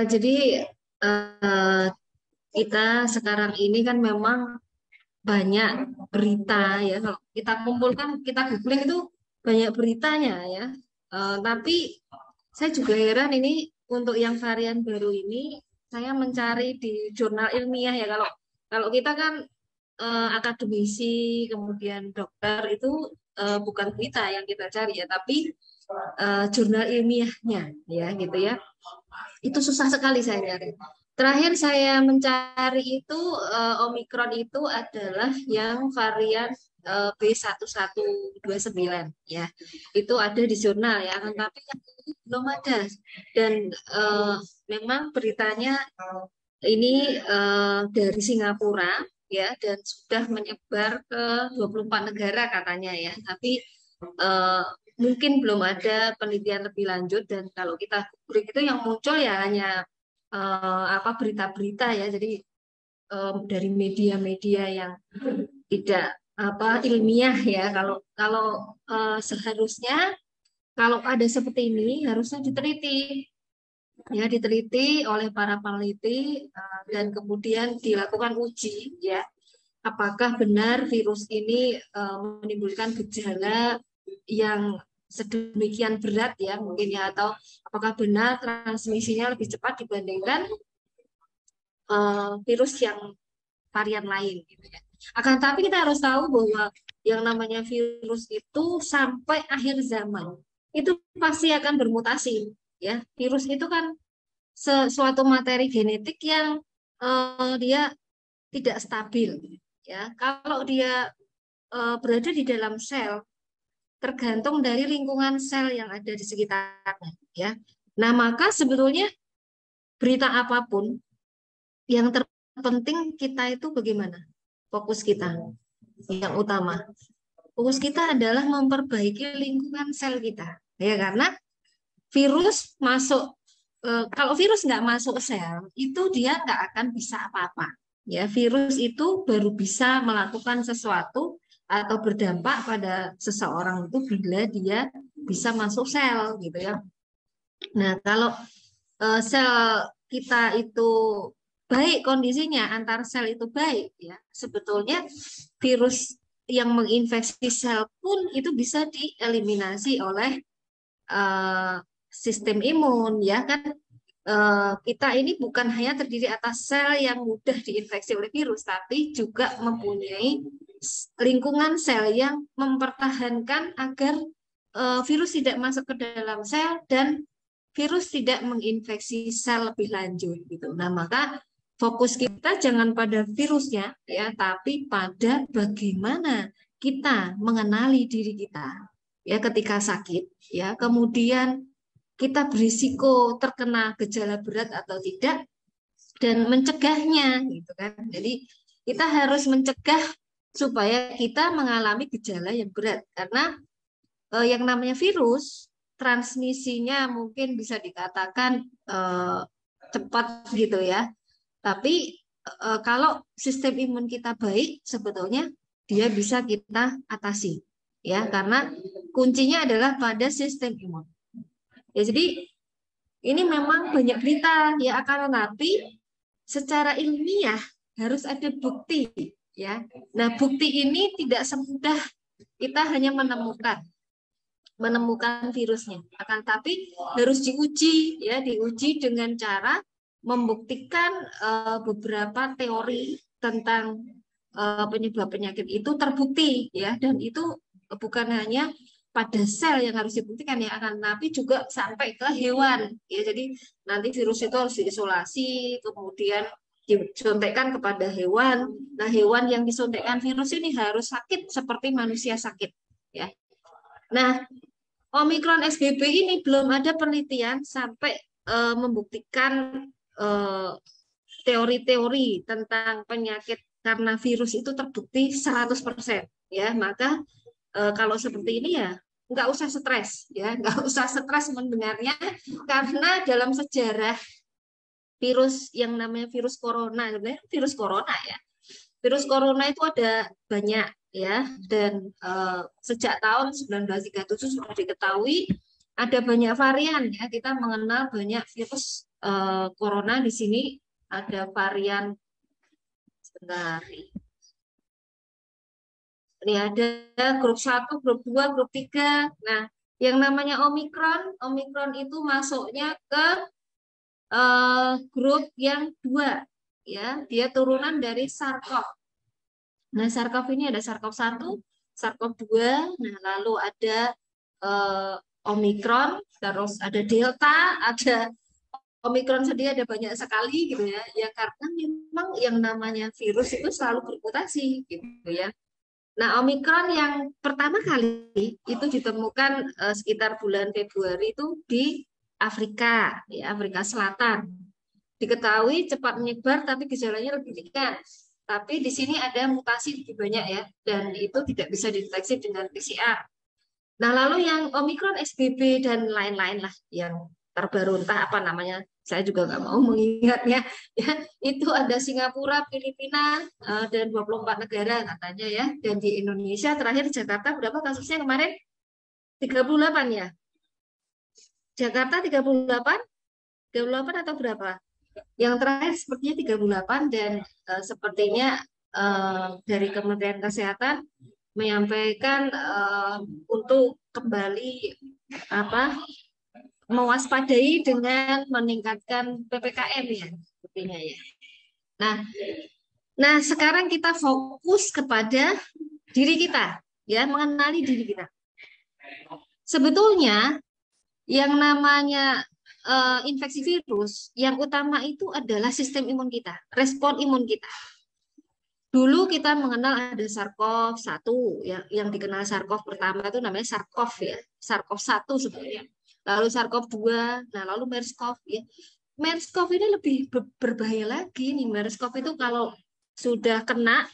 Jadi eh, kita sekarang ini kan memang banyak berita ya. Kalau kita kumpulkan, kita googling itu banyak beritanya ya. Tapi saya juga heran ini untuk yang varian baru ini, saya mencari di jurnal ilmiah ya. Kalau kalau kita kan akademisi, kemudian dokter itu bukan berita yang kita cari ya, tapi jurnal ilmiahnya ya gitu ya. Itu susah sekali saya nyari. Terakhir saya mencari itu Omikron itu adalah yang varian B1129 ya. Itu ada di jurnal ya, tapi yang ini belum ada. Dan memang beritanya ini dari Singapura ya dan sudah menyebar ke 24 negara katanya ya. Tapi eh, mungkin belum ada penelitian lebih lanjut dan kalau kita googling itu yang muncul ya hanya apa berita-berita ya. Jadi dari media-media yang tidak apa ilmiah ya. Kalau kalau seharusnya kalau ada seperti ini harusnya diteliti ya diteliti oleh para peneliti dan kemudian dilakukan uji ya apakah benar virus ini menimbulkan gejala yang sedemikian berat ya mungkin ya atau apakah benar transmisinya lebih cepat dibandingkan virus yang varian lain gitu ya. Akan tapi kita harus tahu bahwa yang namanya virus itu sampai akhir zaman itu pasti akan bermutasi ya. Virus itu kan sesuatu materi genetik yang dia tidak stabil ya. Kalau dia berada di dalam sel tergantung dari lingkungan sel yang ada di sekitarnya ya. Nah, maka sebetulnya berita apapun yang terpenting kita itu bagaimana? Fokus kita yang utama. Fokus kita adalah memperbaiki lingkungan sel kita. Ya karena virus masuk kalau virus nggak masuk sel itu dia nggak akan bisa apa-apa ya virus itu baru bisa melakukan sesuatu atau berdampak pada seseorang itu bila dia bisa masuk sel gitu ya nah kalau sel kita itu baik kondisinya antar sel itu baik ya sebetulnya virus yang menginfeksi sel pun itu bisa dieliminasi oleh eh, sistem imun ya kan kita ini bukan hanya terdiri atas sel yang mudah diinfeksi oleh virus tapi juga mempunyai lingkungan sel yang mempertahankan agar virus tidak masuk ke dalam sel dan virus tidak menginfeksi sel lebih lanjut gitu. Nah, maka fokus kita jangan pada virusnya ya, tapi pada bagaimana kita mengenali diri kita ya ketika sakit ya. Kemudian kita berisiko terkena gejala berat atau tidak dan mencegahnya gitu kan. Jadi kita harus mencegah supaya kita mengalami gejala yang berat karena yang namanya virus transmisinya mungkin bisa dikatakan cepat gitu ya. Tapi kalau sistem imun kita baik sebetulnya dia bisa kita atasi ya karena kuncinya adalah pada sistem imun. Ya jadi ini memang banyak berita ya akan tetapi secara ilmiah harus ada bukti ya. Nah, bukti ini tidak semudah kita hanya menemukan virusnya. Akan tapi harus diuji ya, diuji dengan cara membuktikan beberapa teori tentang penyebab penyakit itu terbukti ya dan itu bukan hanya pada sel yang harus dibuktikan ya akan tapi juga sampai ke hewan ya jadi nanti virus itu harus diisolasi kemudian disuntikkan kepada hewan nah hewan yang disuntikkan virus ini harus sakit seperti manusia sakit ya nah Omikron XBB ini belum ada penelitian sampai membuktikan eh, teori-teori tentang penyakit karena virus itu terbukti 100% ya maka kalau seperti ini ya nggak usah stres ya nggak usah stres mendengarnya karena dalam sejarah virus yang namanya virus corona sebenarnya virus corona itu ada banyak ya dan sejak tahun 1937 sudah diketahui ada banyak varian ya kita mengenal banyak virus corona di sini ada varian, sebentar. Ini ada grup 1, grup 2, grup 3. Nah, yang namanya Omikron, Omikron itu masuknya ke grup yang 2, ya. Dia turunan dari SARS-CoV. Nah, SARS-CoV ini ada SARS-CoV-1, SARS-CoV-2, nah lalu ada eh, Omikron, terus ada Delta, ada Omikron sendiri ada banyak sekali gitu ya. Ya karena memang yang namanya virus itu selalu bermutasi gitu ya. Nah, Omikron yang pertama kali itu ditemukan sekitar bulan Februari itu di Afrika, ya, Afrika Selatan. Diketahui cepat menyebar tapi gejalanya lebih ringan. Tapi di sini ada mutasi lebih banyak ya, dan itu tidak bisa dideteksi dengan PCR. Nah, lalu yang Omikron XBB dan lain-lain lah yang terbaru, entah apa namanya, saya juga nggak mau mengingatnya. Ya, itu ada Singapura, Filipina, dan 24 negara katanya ya. Dan di Indonesia terakhir Jakarta berapa kasusnya kemarin? 38 ya. Jakarta 38, 38 atau berapa? Yang terakhir sepertinya 38 dan sepertinya dari Kementerian Kesehatan menyampaikan untuk kembali apa mewaspadai dengan meningkatkan PPKM ya sepertinya ya. Nah, nah sekarang kita fokus kepada diri kita ya, mengenali diri kita. Sebetulnya yang namanya infeksi virus yang utama itu adalah sistem imun kita, respon imun kita. Dulu kita mengenal ada SARS-CoV-1 yang dikenal SARS-CoV pertama itu namanya SARS-CoV ya, SARS-CoV-1 sebenarnya. Lalu SARS-CoV-2, nah lalu MERS-CoV ya. MERS-CoV ini lebih berbahaya lagi nih. MERS-CoV itu kalau sudah kena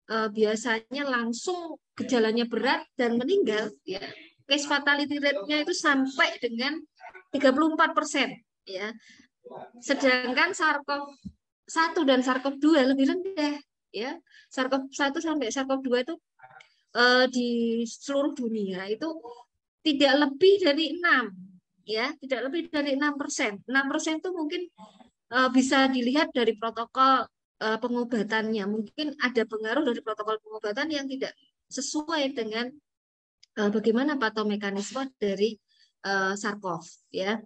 biasanya langsung gejalanya berat dan meninggal ya. Case fatality rate-nya itu sampai dengan 34% ya. Sedangkan SARS-CoV-1 dan SARS-CoV-2 lebih rendah ya. SARS-CoV-1 sampai SARS-CoV-2 itu di seluruh dunia itu tidak lebih dari 6 ya, tidak lebih dari 6%. 6% itu mungkin bisa dilihat dari protokol pengobatannya. Mungkin ada pengaruh dari protokol pengobatan yang tidak sesuai dengan bagaimana patomekanisme dari SARS-CoV ya.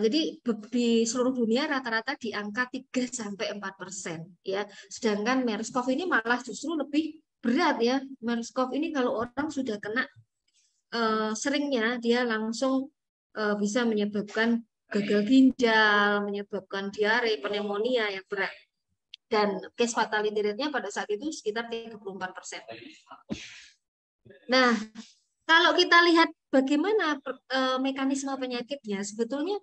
Jadi di seluruh dunia rata-rata di angka 3-4% ya. Sedangkan MERS-CoV ini malah justru lebih berat ya. MERS-CoV ini kalau orang sudah kena seringnya dia langsung bisa menyebabkan gagal ginjal, menyebabkan diare, pneumonia yang berat. Dan case fatality rate-nya pada saat itu sekitar 34%. Nah, kalau kita lihat bagaimana mekanisme penyakitnya, sebetulnya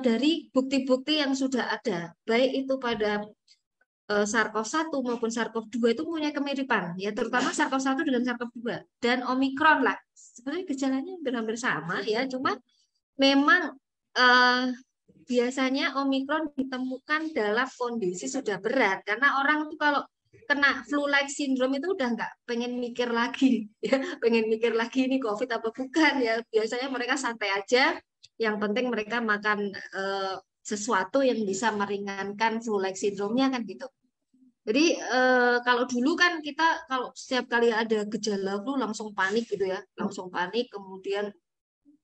dari bukti-bukti yang sudah ada, baik itu pada SARS-CoV-1 maupun SARS-CoV-2 itu punya kemiripan, ya terutama SARS-CoV-1 dengan SARS-CoV-2 dan Omikron lah. Sebenarnya gejalanya hampir-hampir sama ya, cuma memang biasanya Omikron ditemukan dalam kondisi sudah berat karena orang tuh kalau kena flu-like syndrome itu udah nggak pengen mikir lagi ya, pengen mikir lagi ini COVID apa bukan ya, biasanya mereka santai aja, yang penting mereka makan sesuatu yang bisa meringankan flu-like syndrome-nya kan gitu. Jadi kalau dulu kan kita kalau setiap kali ada gejala flu langsung panik gitu ya, langsung panik, kemudian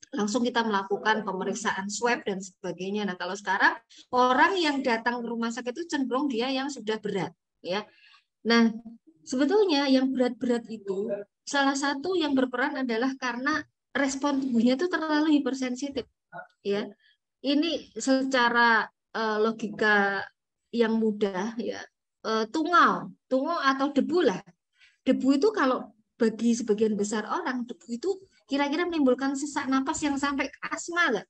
langsung kita melakukan pemeriksaan swab dan sebagainya. Nah, kalau sekarang orang yang datang ke rumah sakit itu cenderung dia yang sudah berat, ya. Nah, sebetulnya yang berat-berat itu salah satu yang berperan adalah karena respon tubuhnya itu terlalu hipersensitif, ya. Ini secara logika yang mudah, ya. Tungau atau debu lah. Debu itu kalau bagi sebagian besar orang, debu itu kira-kira menimbulkan sesak napas yang sampai ke asma nggak?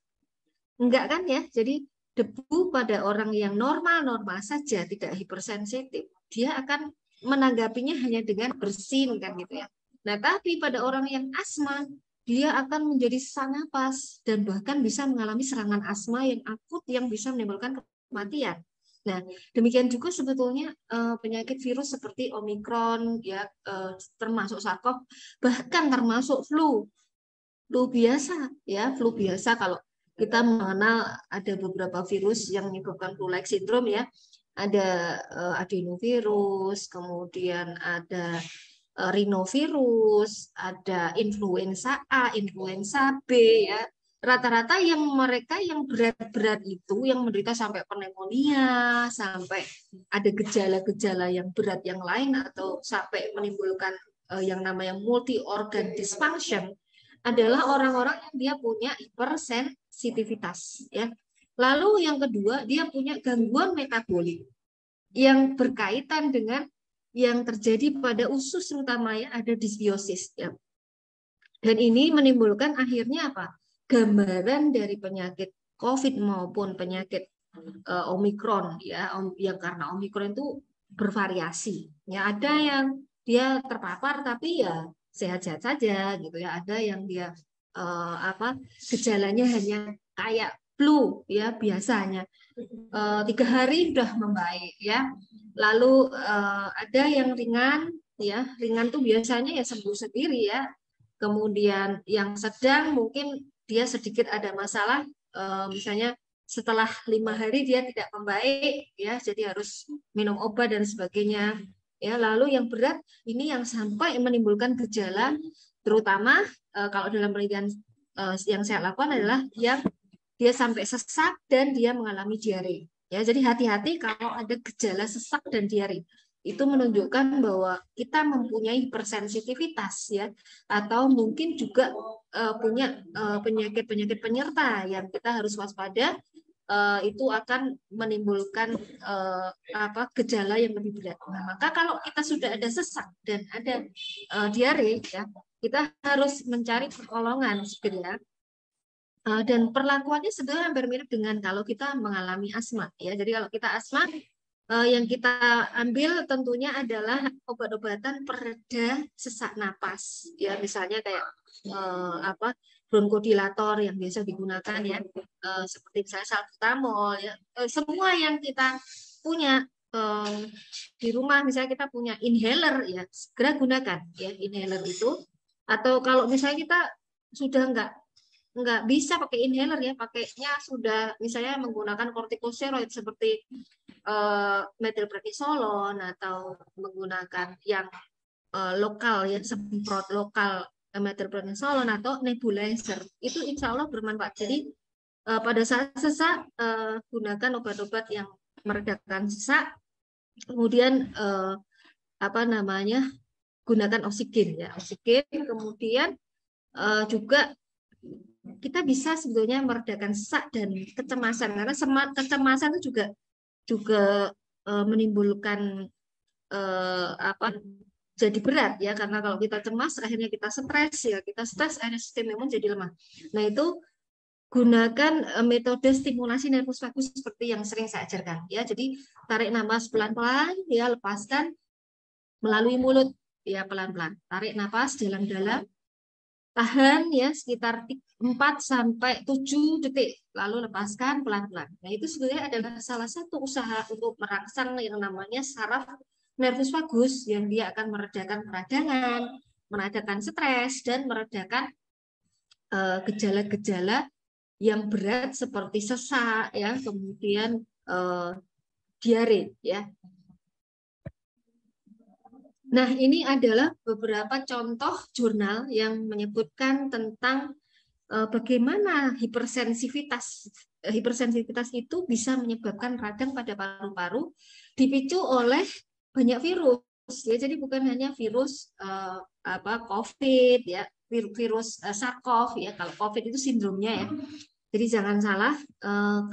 Enggak kan ya? Jadi debu pada orang yang normal-normal saja, tidak hipersensitif, dia akan menanggapinya hanya dengan bersin kan gitu ya. Nah, tapi pada orang yang asma, dia akan menjadi sesak napas dan bahkan bisa mengalami serangan asma yang akut yang bisa menimbulkan kematian. Nah, demikian juga sebetulnya penyakit virus seperti Omikron ya, termasuk SARS-CoV, bahkan termasuk flu biasa ya, flu biasa kalau kita mengenal ada beberapa virus yang menyebabkan flu-like syndrome ya. Ada adenovirus, kemudian ada rhinovirus, ada influenza A, influenza B ya. Rata-rata yang mereka yang berat-berat itu yang menderita sampai pneumonia, sampai ada gejala-gejala yang berat yang lain atau sampai menimbulkan yang namanya multi organ dysfunction adalah orang-orang yang dia punya hipersensitivitas ya. Lalu yang kedua, dia punya gangguan metabolik yang berkaitan dengan yang terjadi pada usus terutama ya, ada dysbiosis ya. Dan ini menimbulkan akhirnya apa? Gambaran dari penyakit COVID maupun penyakit Omikron ya, yang karena Omikron itu bervariasi. Ya, ada yang dia terpapar tapi ya sehat-sehat saja gitu ya. Ada yang dia gejalanya hanya kayak flu ya biasanya 3 hari sudah membaik ya. Lalu ada yang ringan ya, ringan tuh biasanya ya sembuh sendiri ya. Kemudian yang sedang mungkin dia sedikit ada masalah, misalnya setelah 5 hari dia tidak membaik ya, jadi harus minum obat dan sebagainya ya. Lalu yang berat ini yang sampai menimbulkan gejala, terutama kalau dalam penelitian yang saya lakukan adalah dia sampai sesak dan dia mengalami diare. Ya, jadi hati-hati kalau ada gejala sesak dan diare. Itu menunjukkan bahwa kita mempunyai hipersensitivitas ya, atau mungkin juga punya penyakit-penyakit penyerta yang kita harus waspada. Itu akan menimbulkan gejala yang lebih berat. Nah, maka kalau kita sudah ada sesak dan ada diare ya, kita harus mencari pertolongan segera. Dan perlakuannya sebenarnya hampir mirip dengan kalau kita mengalami asma ya. Jadi kalau kita asma yang kita ambil tentunya adalah obat-obatan pereda sesak napas ya, misalnya kayak bronkodilator yang biasa digunakan ya, seperti misalnya salbutamol ya. Semua yang kita punya di rumah, misalnya kita punya inhaler ya, segera gunakan ya inhaler itu. Atau kalau misalnya kita sudah nggak bisa pakai inhaler ya, pakainya sudah misalnya menggunakan kortikosteroid seperti metilprednisolon atau menggunakan yang lokal ya, semprot lokal metilprednisolon atau nebulizer, itu insya Allah bermanfaat. Jadi pada saat sesak gunakan obat-obat yang meredakan sesak, kemudian gunakan oksigen ya, oksigen. Kemudian juga kita bisa sebetulnya meredakan sesak dan kecemasan, karena kecemasan itu juga menimbulkan jadi berat ya, karena kalau kita cemas akhirnya kita stres akhirnya sistem imun jadi lemah. Nah, itu gunakan metode stimulasi nervus vagus seperti yang sering saya ajarkan ya. Jadi tarik napas pelan-pelan ya, lepaskan melalui mulut ya, pelan-pelan. Tarik napas dalam-dalam, tahan ya sekitar 4-7 detik, lalu lepaskan pelan-pelan. Nah, itu sebenarnya adalah salah satu usaha untuk merangsang yang namanya saraf nervus vagus, yang dia akan meredakan peradangan, meredakan stres, dan meredakan gejala-gejala yang berat seperti sesak ya, kemudian diare ya. Nah, ini adalah beberapa contoh jurnal yang menyebutkan tentang bagaimana hipersensitivitas itu bisa menyebabkan radang pada paru-paru dipicu oleh banyak virus ya. Jadi bukan hanya virus COVID ya, virus SARS-CoV ya. Kalau COVID itu sindromnya ya. Jadi jangan salah,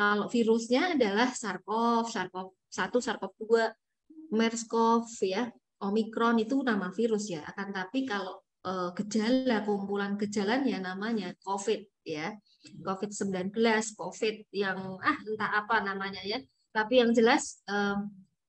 kalau virusnya adalah SARS-CoV, SARS-CoV-1, SARS-CoV-2, MERS-CoV ya. Omikron itu nama virus ya. Akan tapi kalau gejala, kumpulan gejalanya namanya COVID ya, COVID-19, COVID yang entah apa namanya ya. Tapi yang jelas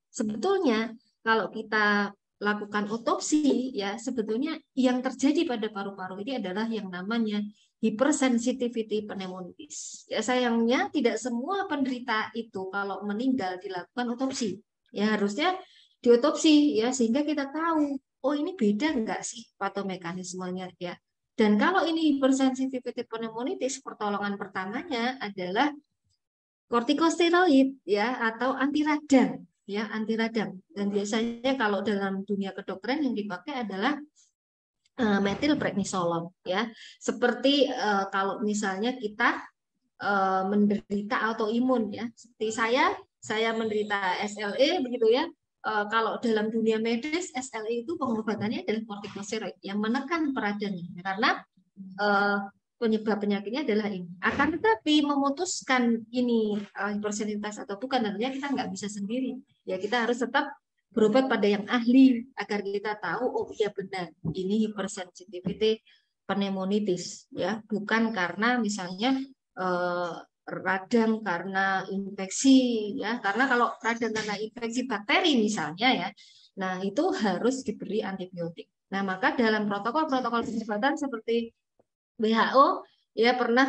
sebetulnya kalau kita lakukan otopsi ya, sebetulnya yang terjadi pada paru-paru ini adalah yang namanya hypersensitivity pneumonitis. Ya, sayangnya tidak semua penderita itu kalau meninggal dilakukan otopsi. Ya, harusnya diotopsi ya, sehingga kita tahu, oh ini beda enggak sih patomekanismenya ya. Dan kalau ini hypersensitivity pneumonitis, pertolongan pertamanya adalah kortikosteroid ya atau anti radang ya, anti radang. Dan biasanya kalau dalam dunia kedokteran yang dipakai adalah metilprednisolon ya. Seperti kalau misalnya kita menderita autoimun ya. Seperti saya menderita SLE begitu ya. Kalau dalam dunia medis SLE itu pengobatannya adalah kortikosteroid yang menekan peradangan karena penyebab penyakitnya adalah ini. Akan tetapi memutuskan ini hipersensitivitas atau bukan tentunya kita nggak bisa sendiri. Ya kita harus tetap berobat pada yang ahli agar kita tahu oh iya benar ini hypersensitivity pneumonitis ya, bukan karena misalnya radang karena infeksi ya, karena kalau radang karena infeksi bakteri misalnya ya, nah itu harus diberi antibiotik. Nah maka dalam protokol-protokol pengobatan seperti WHO ya pernah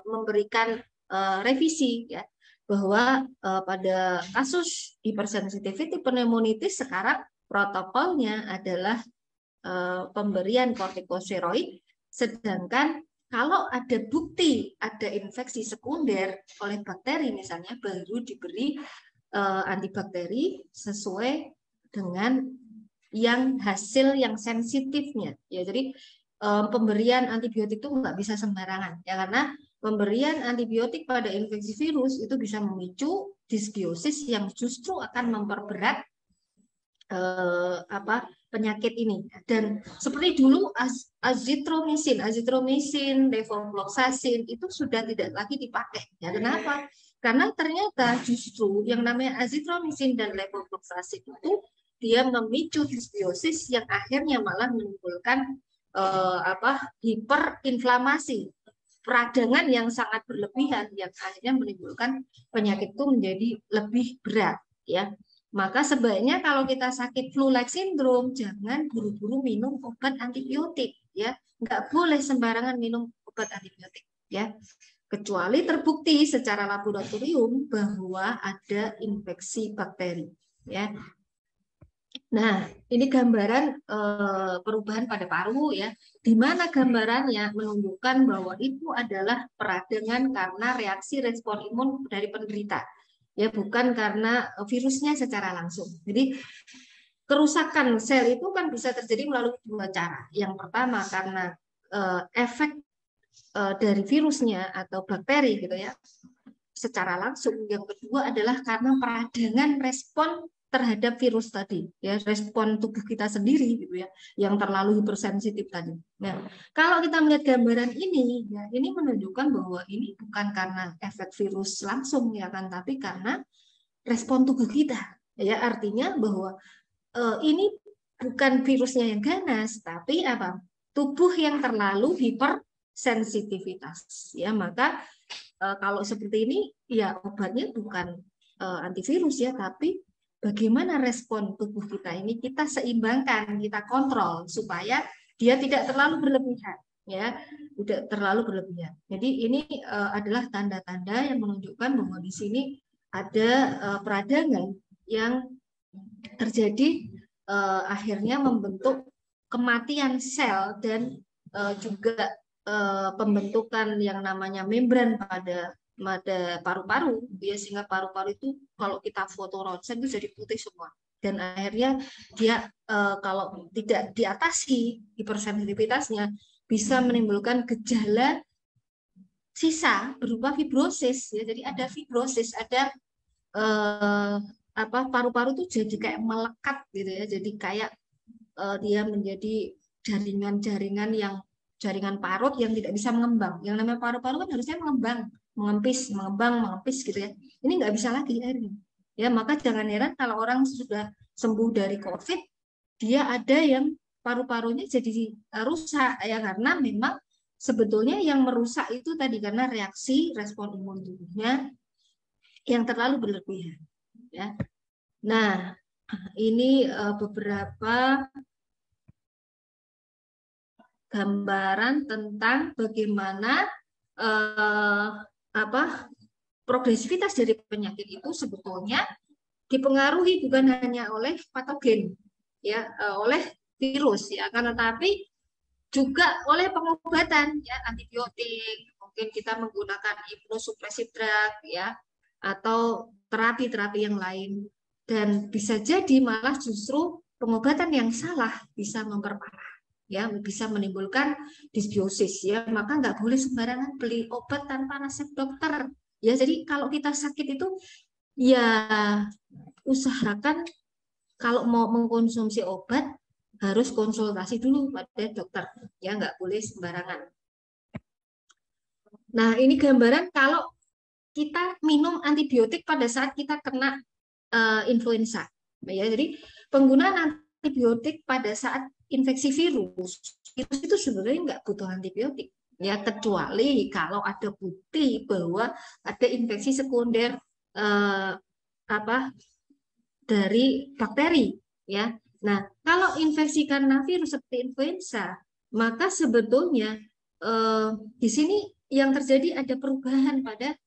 memberikan revisi ya bahwa pada kasus hypersensitivity pneumonitis sekarang protokolnya adalah pemberian kortikosteroid, sedangkan kalau ada bukti ada infeksi sekunder oleh bakteri misalnya baru diberi antibakteri sesuai dengan yang hasil yang sensitifnya ya. Jadi pemberian antibiotik itu nggak bisa sembarangan ya, karena pemberian antibiotik pada infeksi virus itu bisa memicu disbiosis yang justru akan memperberat penyakit ini. Dan seperti dulu azitromisin, levofloxacin itu sudah tidak lagi dipakai. Ya, kenapa? Karena ternyata justru yang namanya azitromisin dan levofloxacin itu dia memicu disbiosis yang akhirnya malah menimbulkan hiperinflamasi, peradangan yang sangat berlebihan yang akhirnya menimbulkan penyakit itu menjadi lebih berat ya. Maka sebaiknya kalau kita sakit flu-like syndrome jangan buru-buru minum obat antibiotik ya, nggak boleh sembarangan minum obat antibiotik ya, kecuali terbukti secara laboratorium bahwa ada infeksi bakteri ya. Nah, ini gambaran perubahan pada paru ya, di mana gambarannya menunjukkan bahwa itu adalah peradangan karena reaksi respon imun dari penderita, ya bukan karena virusnya secara langsung. Jadi kerusakan sel itu kan bisa terjadi melalui dua cara. Yang pertama karena efek dari virusnya atau bakteri gitu ya, secara langsung. Yang kedua adalah karena peradangan respon terhadap virus tadi ya, respon tubuh kita sendiri gitu ya yang terlalu hipersensitif tadi. Nah, kalau kita melihat gambaran ini ya, ini menunjukkan bahwa ini bukan karena efek virus langsung ya kan, tapi karena respon tubuh kita ya, artinya bahwa ini bukan virusnya yang ganas tapi apa, tubuh yang terlalu hipersensitivitas ya. Maka kalau seperti ini ya obatnya bukan antivirus ya, tapi bagaimana respon tubuh kita ini kita seimbangkan, kita kontrol supaya dia tidak terlalu berlebihan ya, tidak terlalu berlebihan. Jadi ini adalah tanda-tanda yang menunjukkan bahwa di sini ada peradangan yang terjadi akhirnya membentuk kematian sel dan juga pembentukan yang namanya membran pada paru-paru ya, sehingga paru-paru itu kalau kita foto ronsen itu jadi putih semua, dan akhirnya dia kalau tidak diatasi hipersensitivitasnya bisa menimbulkan gejala sisa berupa fibrosis ya. Jadi ada fibrosis, ada paru-paru itu jadi kayak melekat gitu ya, jadi kayak dia menjadi jaringan-jaringan yang jaringan parut yang tidak bisa mengembang. Yang namanya paru-paru kan harusnya mengembang, mengempis, gitu ya. Ini nggak bisa lagi akhirnya. Ya, maka jangan heran kalau orang sudah sembuh dari COVID, dia ada yang paru-parunya jadi rusak ya, karena memang sebetulnya yang merusak itu tadi karena reaksi respon imun tubuhnya yang terlalu berlebihan ya. Nah, ini beberapa gambaran tentang bagaimana progresivitas dari penyakit itu sebetulnya dipengaruhi bukan hanya oleh patogen ya, oleh virus ya, karena tapi juga oleh pengobatan ya, antibiotik, mungkin kita menggunakan imunosupresif drug ya, atau terapi-terapi yang lain. Dan bisa jadi malah justru pengobatan yang salah bisa memperparah ya, bisa menimbulkan disbiosis ya. Maka nggak boleh sembarangan beli obat tanpa resep dokter ya. Jadi kalau kita sakit itu ya usahakan kalau mau mengkonsumsi obat harus konsultasi dulu pada dokter ya, nggak boleh sembarangan. Nah, ini gambaran kalau kita minum antibiotik pada saat kita kena influenza ya. Jadi penggunaan antibiotik pada saat infeksi virus itu sebenarnya nggak butuh antibiotik ya, kecuali kalau ada bukti bahwa ada infeksi sekunder eh, apa dari bakteri ya. Nah, kalau infeksi karena virus seperti influenza, maka sebetulnya di sini yang terjadi ada perubahan pada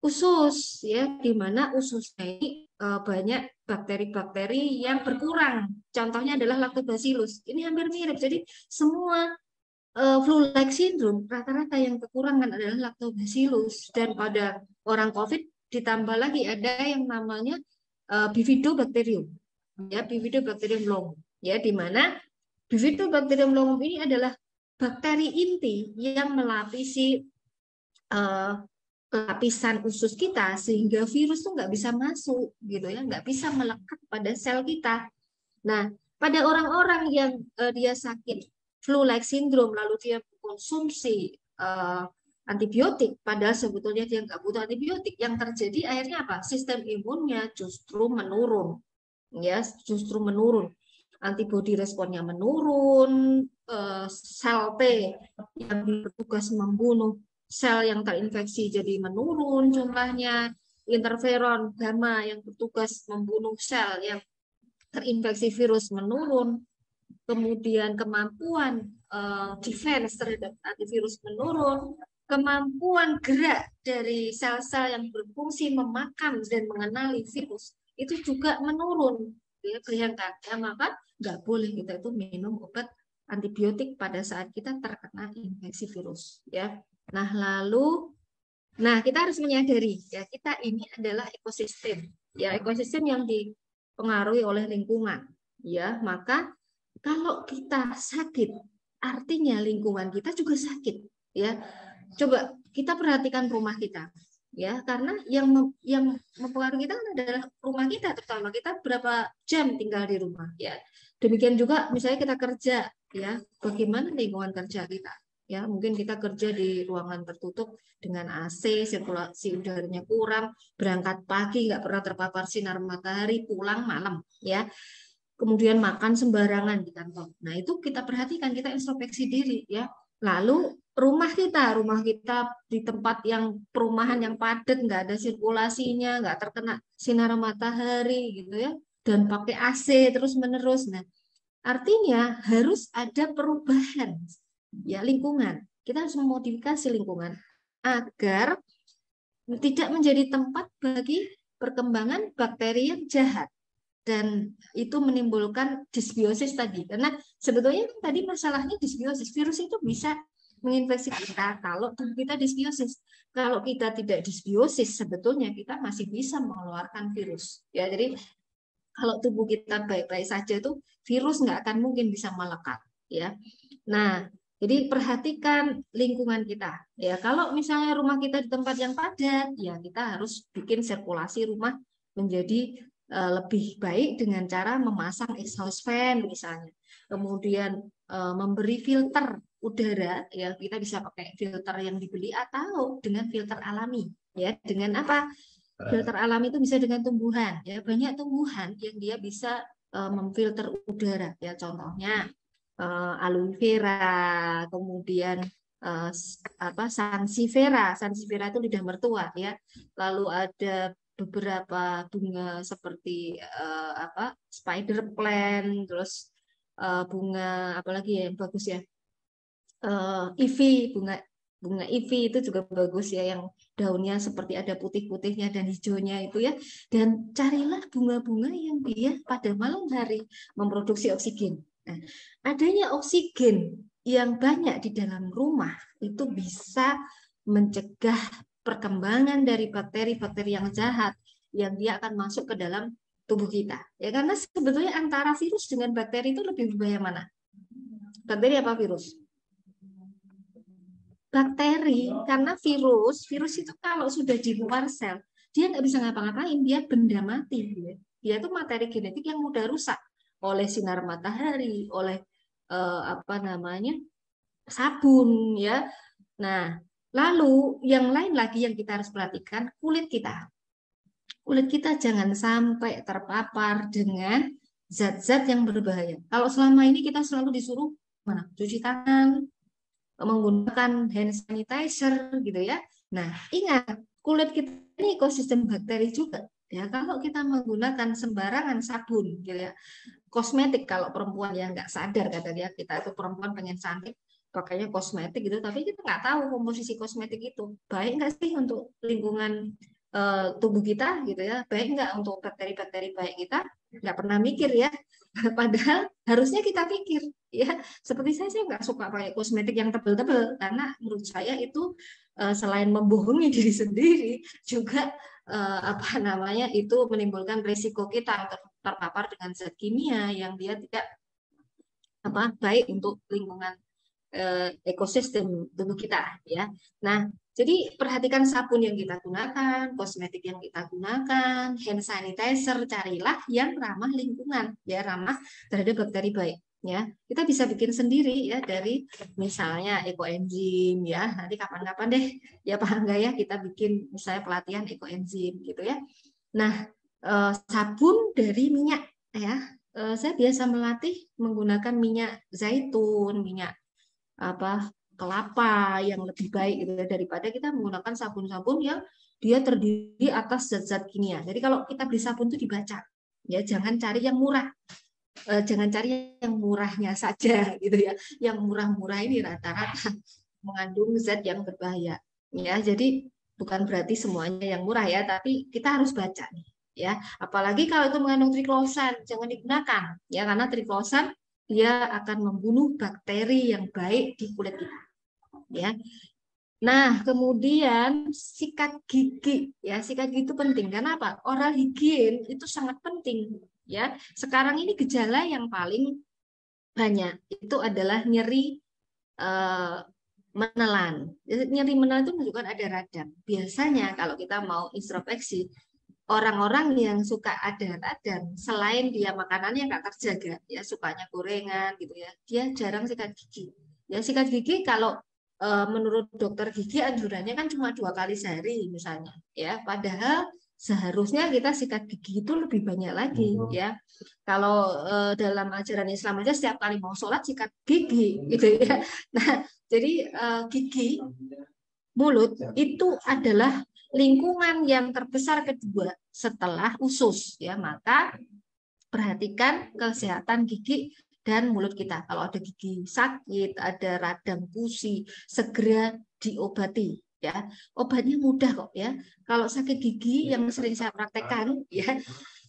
usus ya, di mana ususnya ini banyak bakteri-bakteri yang berkurang. Contohnya adalah lactobacillus. Ini hampir mirip. Jadi semua flu-like syndrome rata-rata yang kekurangan adalah lactobacillus, dan pada orang COVID ditambah lagi ada yang namanya bifidobacterium ya, bifidobacterium longum ya, di mana bifidobacterium longum ini adalah bakteri inti yang melapisi uh, lapisan usus kita sehingga virus tuh nggak bisa masuk gitu ya, nggak bisa melekat pada sel kita. Nah, pada orang-orang yang dia sakit flu-like syndrome lalu dia konsumsi antibiotik, padahal sebetulnya dia nggak butuh antibiotik, yang terjadi akhirnya apa? Sistem imunnya justru menurun, ya, justru menurun. Antibodi responnya menurun, sel T yang bertugas membunuh sel yang terinfeksi jadi menurun jumlahnya, interferon gamma yang bertugas membunuh sel yang terinfeksi virus menurun, kemudian kemampuan defense terhadap antivirus menurun, kemampuan gerak dari sel-sel yang berfungsi memakan dan mengenali virus itu juga menurun ya, kelihatan ya. Maka nggak boleh kita itu minum obat antibiotik pada saat kita terkena infeksi virus ya. Nah, kita harus menyadari ya, kita ini adalah ekosistem ya, ekosistem yang dipengaruhi oleh lingkungan ya. Maka kalau kita sakit artinya lingkungan kita juga sakit ya. Coba kita perhatikan rumah kita ya, karena yang mempengaruhi kita adalah rumah kita, terutama kita berapa jam tinggal di rumah ya. Demikian juga misalnya kita kerja ya, bagaimana lingkungan kerja kita ya, mungkin kita kerja di ruangan tertutup dengan AC, sirkulasi udaranya kurang, berangkat pagi nggak pernah terpapar sinar matahari, pulang malam ya, kemudian makan sembarangan di kantor. Nah, itu kita perhatikan, kita introspeksi diri ya. Lalu rumah kita di tempat yang perumahan yang padat, nggak ada sirkulasinya, nggak terkena sinar matahari gitu ya, dan pakai AC terus menerus. Nah, artinya harus ada perubahan ya lingkungan. Kita harus memodifikasi lingkungan agar tidak menjadi tempat bagi perkembangan bakteri yang jahat, dan itu menimbulkan disbiosis tadi. Karena sebetulnya tadi masalahnya disbiosis, virus itu bisa menginfeksi kita kalau tubuh kita disbiosis. Kalau kita tidak disbiosis, sebetulnya kita masih bisa mengeluarkan virus ya. Jadi kalau tubuh kita baik-baik saja itu virus nggak akan mungkin bisa melekat ya. Nah, jadi perhatikan lingkungan kita ya. Kalau misalnya rumah kita di tempat yang padat, ya kita harus bikin sirkulasi rumah menjadi lebih baik dengan cara memasang exhaust fan misalnya. Kemudian memberi filter udara ya, kita bisa pakai filter yang dibeli atau dengan filter alami ya. Dengan apa? Filter alami itu bisa dengan tumbuhan ya. Banyak tumbuhan yang dia bisa memfilter udara ya. Contohnya aloe vera, kemudian sansevieria itu lidah mertua ya. Lalu ada beberapa bunga seperti spider plant, terus bunga apalagi ya yang bagus ya, ivy, bunga ivy itu juga bagus ya, yang daunnya seperti ada putih-putihnya dan hijaunya itu ya. Dan carilah bunga-bunga yang dia pada malam hari memproduksi oksigen. Nah, adanya oksigen yang banyak di dalam rumah itu bisa mencegah perkembangan dari bakteri-bakteri yang jahat yang dia akan masuk ke dalam tubuh kita. Ya karena sebetulnya antara virus dengan bakteri itu lebih berbahaya mana? Bakteri apa virus? Bakteri, karena virus itu kalau sudah di luar sel, dia nggak bisa ngapa-ngapain, dia benda mati. Dia itu materi genetik yang mudah rusak oleh sinar matahari, oleh apa namanya sabun, ya. Nah, lalu yang lain lagi yang kita harus perhatikan, kulit kita. Kulit kita jangan sampai terpapar dengan zat-zat yang berbahaya. Kalau selama ini kita selalu disuruh mana? Cuci tangan, menggunakan hand sanitizer gitu ya. Nah, ingat, kulit kita ini ekosistem bakteri juga. Ya, kalau kita menggunakan sembarangan sabun gitu ya, kosmetik kalau perempuan yang nggak sadar kata dia kita itu perempuan pengen cantik pakainya kosmetik gitu, tapi kita nggak tahu komposisi kosmetik itu baik nggak sih untuk lingkungan tubuh kita gitu ya, baik nggak untuk bakteri-bakteri baik kita, nggak pernah mikir ya. Padahal harusnya kita pikir ya. Seperti saya nggak suka pakai kosmetik yang tebel-tebel karena menurut saya itu selain membohongi diri sendiri juga apa namanya itu menimbulkan risiko kita terpapar dengan zat kimia yang dia tidak apa baik untuk lingkungan ekosistem tubuh kita ya. Nah, jadi perhatikan sabun yang kita gunakan, kosmetik yang kita gunakan, hand sanitizer, carilah yang ramah lingkungan, ya ramah terhadap bakteri baik. Ya, kita bisa bikin sendiri ya dari misalnya ekoenzim ya. Nanti kapan-kapan deh ya Pak Angga ya kita bikin misalnya pelatihan ekoenzim gitu ya. Nah, sabun dari minyak ya. Saya biasa melatih menggunakan minyak zaitun, minyak apa kelapa yang lebih baik gitu ya, daripada kita menggunakan sabun-sabun yang dia terdiri atas zat-zat kimia. Jadi kalau kita beli sabun itu dibaca ya, jangan cari yang murah. Jangan cari yang murahnya saja gitu ya. Yang murah-murah ini rata-rata mengandung zat yang berbahaya. Ya, jadi bukan berarti semuanya yang murah ya, tapi kita harus baca nih ya. Apalagi kalau itu mengandung triklosan, jangan digunakan ya karena triklosan dia akan membunuh bakteri yang baik di kulit kita ya. Nah, kemudian sikat gigi ya, sikat gigi itu penting karena apa? Oral hygiene itu sangat penting ya. Sekarang ini gejala yang paling banyak itu adalah nyeri eh, menelan. Nyeri menelan itu menunjukkan ada radang. Biasanya kalau kita mau introspeksi, orang-orang yang suka ada radang, selain dia makanannya nggak terjaga, ya sukanya gorengan gitu ya, dia jarang sikat gigi. Ya sikat gigi kalau menurut dokter gigi anjurannya kan cuma 2 kali sehari misalnya, ya. Padahal seharusnya kita sikat gigi itu lebih banyak lagi, ya. Kalau dalam ajaran Islam aja setiap kali mau sholat sikat gigi, gitu ya. Nah, jadi gigi mulut itu adalah lingkungan yang terbesar kedua setelah usus ya, maka perhatikan kesehatan gigi dan mulut kita. Kalau ada gigi sakit, ada radang gusi, segera diobati ya. Obatnya mudah kok ya. Kalau sakit gigi yang sering saya praktekkan ya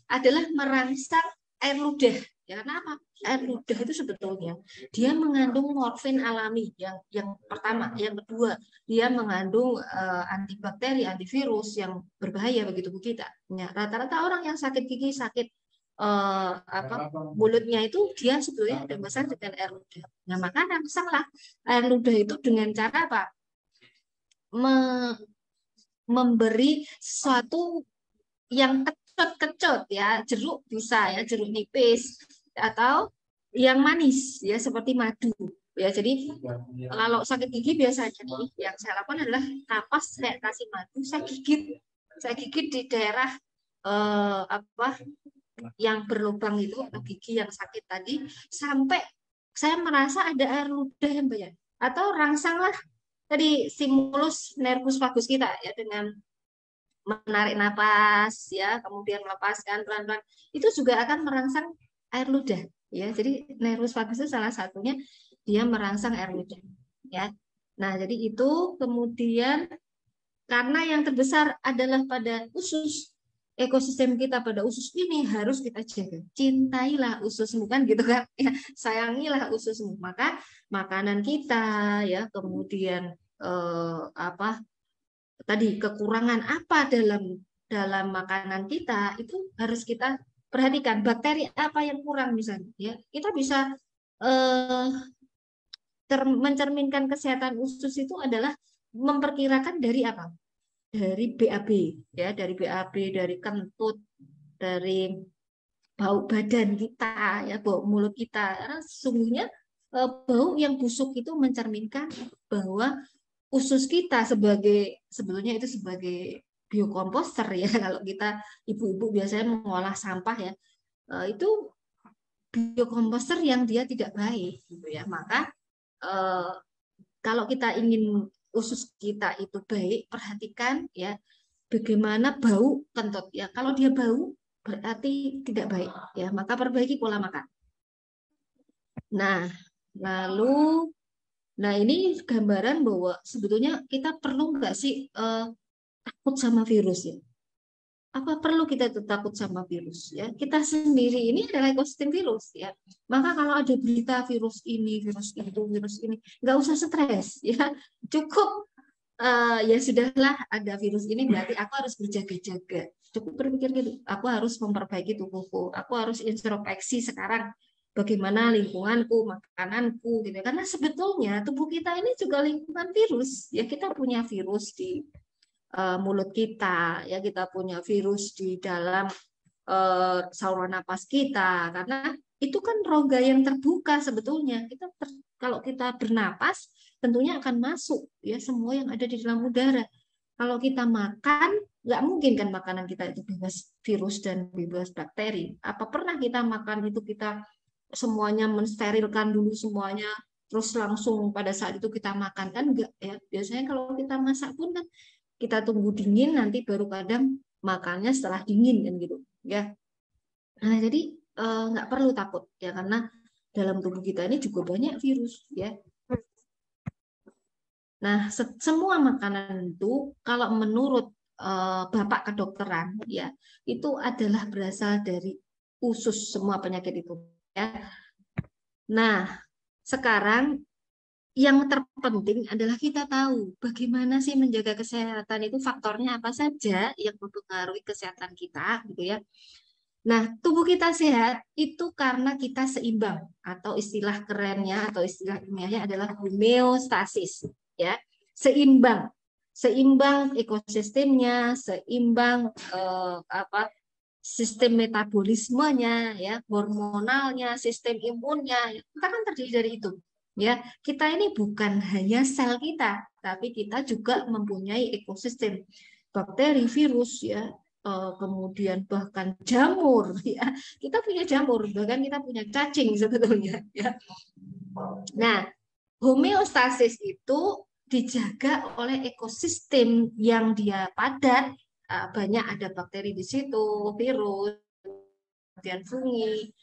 adalah merangsang air ludah. Ya, kenapa? Air ludah itu sebetulnya dia mengandung morfin alami yang pertama, yang kedua dia mengandung antibakteri, antivirus yang berbahaya bagi tubuh kita. Ya, rata-rata orang yang sakit gigi, sakit apa mulutnya itu dia sebetulnya ada masalah dengan air ludah. Nah, maka rangsanglah air ludah itu dengan cara apa? Memberi sesuatu yang kecut-kecut ya, jeruk bisa ya, jeruk nipis atau yang manis ya seperti madu ya. Jadi kalau sakit gigi biasanya nih yang saya lakukan adalah napas saya kasih madu, saya gigit di daerah apa yang berlubang itu atau gigi yang sakit tadi sampai saya merasa ada air ludah yang banyak, atau rangsanglah tadi stimulus nervus vagus kita ya dengan menarik napas ya, kemudian melepaskan pelan-pelan, itu juga akan merangsang air ludah ya. Jadi nervus vagus itu salah satunya dia merangsang air ludah ya. Nah, jadi itu kemudian karena yang terbesar adalah pada usus, ekosistem kita pada usus ini harus kita jaga. Cintailah ususmu kan gitu kan. Ya, sayangilah ususmu. Maka makanan kita ya, kemudian apa tadi kekurangan apa dalam makanan kita itu harus kita perhatikan. Bakteri apa yang kurang misalnya ya. Kita bisa eh, mencerminkan kesehatan usus itu adalah memperkirakan dari apa? Dari BAB ya, dari BAB, dari kentut, dari bau badan kita ya, bau mulut kita. Karena sesungguhnya bau yang busuk itu mencerminkan bahwa usus kita sebagai sebetulnya itu sebagai biokomposter ya kalau kita ibu-ibu biasanya mengolah sampah ya, itu biokomposter yang dia tidak baik gitu ya. Maka eh, kalau kita ingin usus kita itu baik, perhatikan ya bagaimana bau kentut ya. Kalau dia bau berarti tidak baik ya, maka perbaiki pola makan. Nah, lalu ini gambaran bahwa sebetulnya kita perlu nggak sih takut sama virus ya? Apa perlu kita tuh takut sama virus ya? Kita sendiri ini adalah ekosistem virus ya. Maka kalau ada berita virus ini, virus itu, virus ini, nggak usah stres ya. Cukup ya sudahlah ada virus ini berarti aku harus berjaga-jaga. Cukup berpikir gitu. Aku harus memperbaiki tubuhku. Aku harus introspeksi sekarang bagaimana lingkunganku, makananku gitu. Karena sebetulnya tubuh kita ini juga lingkungan virus. Ya kita punya virus di mulut kita, ya kita punya virus di dalam saluran napas kita. Karena itu kan rongga yang terbuka sebetulnya. Kalau kita bernapas tentunya akan masuk ya semua yang ada di dalam udara. Kalau kita makan, nggak mungkin kan makanan kita itu bebas virus dan bebas bakteri. Apa pernah kita makan itu kita semuanya mensterilkan dulu semuanya, terus langsung pada saat itu kita makan kan enggak ya. Biasanya kalau kita masak pun kan kita tunggu dingin nanti baru kadang makannya setelah dingin kan gitu ya. Nah jadi nggak perlu takut ya karena dalam tubuh kita ini juga banyak virus ya. Nah semua makanan itu kalau menurut Bapak kedokteran ya itu adalah berasal dari usus semua penyakit itu ya. Nah sekarang yang terpenting adalah kita tahu bagaimana sih menjaga kesehatan itu faktornya apa saja yang mempengaruhi kesehatan kita gitu ya. Nah, tubuh kita sehat itu karena kita seimbang atau istilah kerennya atau istilah ilmiahnya adalah homeostasis ya. Seimbang. Seimbang ekosistemnya, seimbang apa sistem metabolismenya ya, hormonalnya, sistem imunnya. Kita kan terdiri dari itu. Ya, kita ini bukan hanya sel kita, tapi kita juga mempunyai ekosistem bakteri, virus ya, kemudian bahkan jamur ya. Kita punya jamur, bahkan kita punya cacing sebetulnya ya. Nah, homeostasis itu dijaga oleh ekosistem yang dia padat, banyak ada bakteri di situ, virus, kemudian fungi,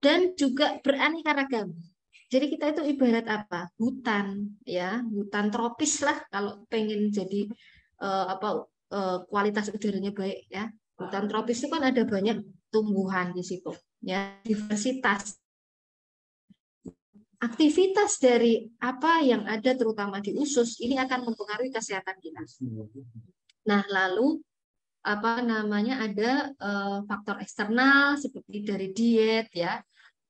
dan juga beraneka ragam. Jadi kita itu ibarat apa? Hutan, ya, hutan tropis lah kalau pengen jadi apa kualitas udaranya baik ya. Hutan tropis itu kan ada banyak tumbuhan di situ, ya, diversitas. Aktivitas dari apa yang ada terutama di usus ini akan mempengaruhi kesehatan kita. Nah, lalu apa namanya ada faktor eksternal seperti dari diet ya,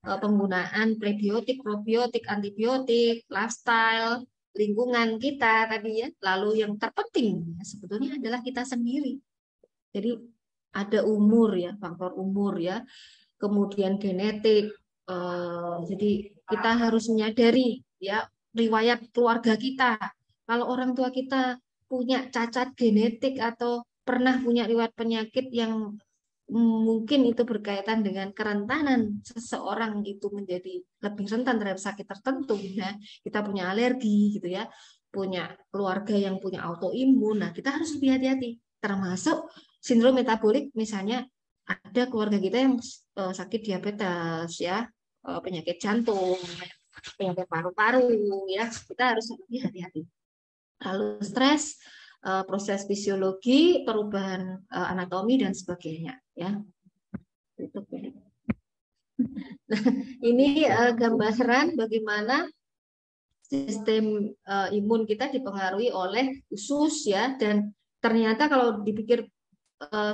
penggunaan prebiotik, probiotik, antibiotik, lifestyle, lingkungan kita tadi ya. Lalu yang terpenting sebetulnya adalah kita sendiri. Jadi ada umur ya, faktor umur ya, kemudian genetik. Jadi kita harus menyadari ya riwayat keluarga kita. Kalau orang tua kita punya cacat genetik atau pernah punya riwayat penyakit yang mungkin itu berkaitan dengan kerentanan seseorang itu menjadi lebih rentan terhadap sakit tertentu. Nah, kita punya alergi gitu ya, punya keluarga yang punya autoimun. Nah, kita harus lebih hati-hati. Termasuk sindrom metabolik, misalnya ada keluarga kita yang sakit diabetes ya, penyakit jantung, penyakit paru-paru ya, kita harus lebih hati-hati. Lalu stres, proses fisiologi, perubahan anatomi dan sebagainya ya. Nah, ini gambaran bagaimana sistem imun kita dipengaruhi oleh usus ya, dan ternyata kalau dipikir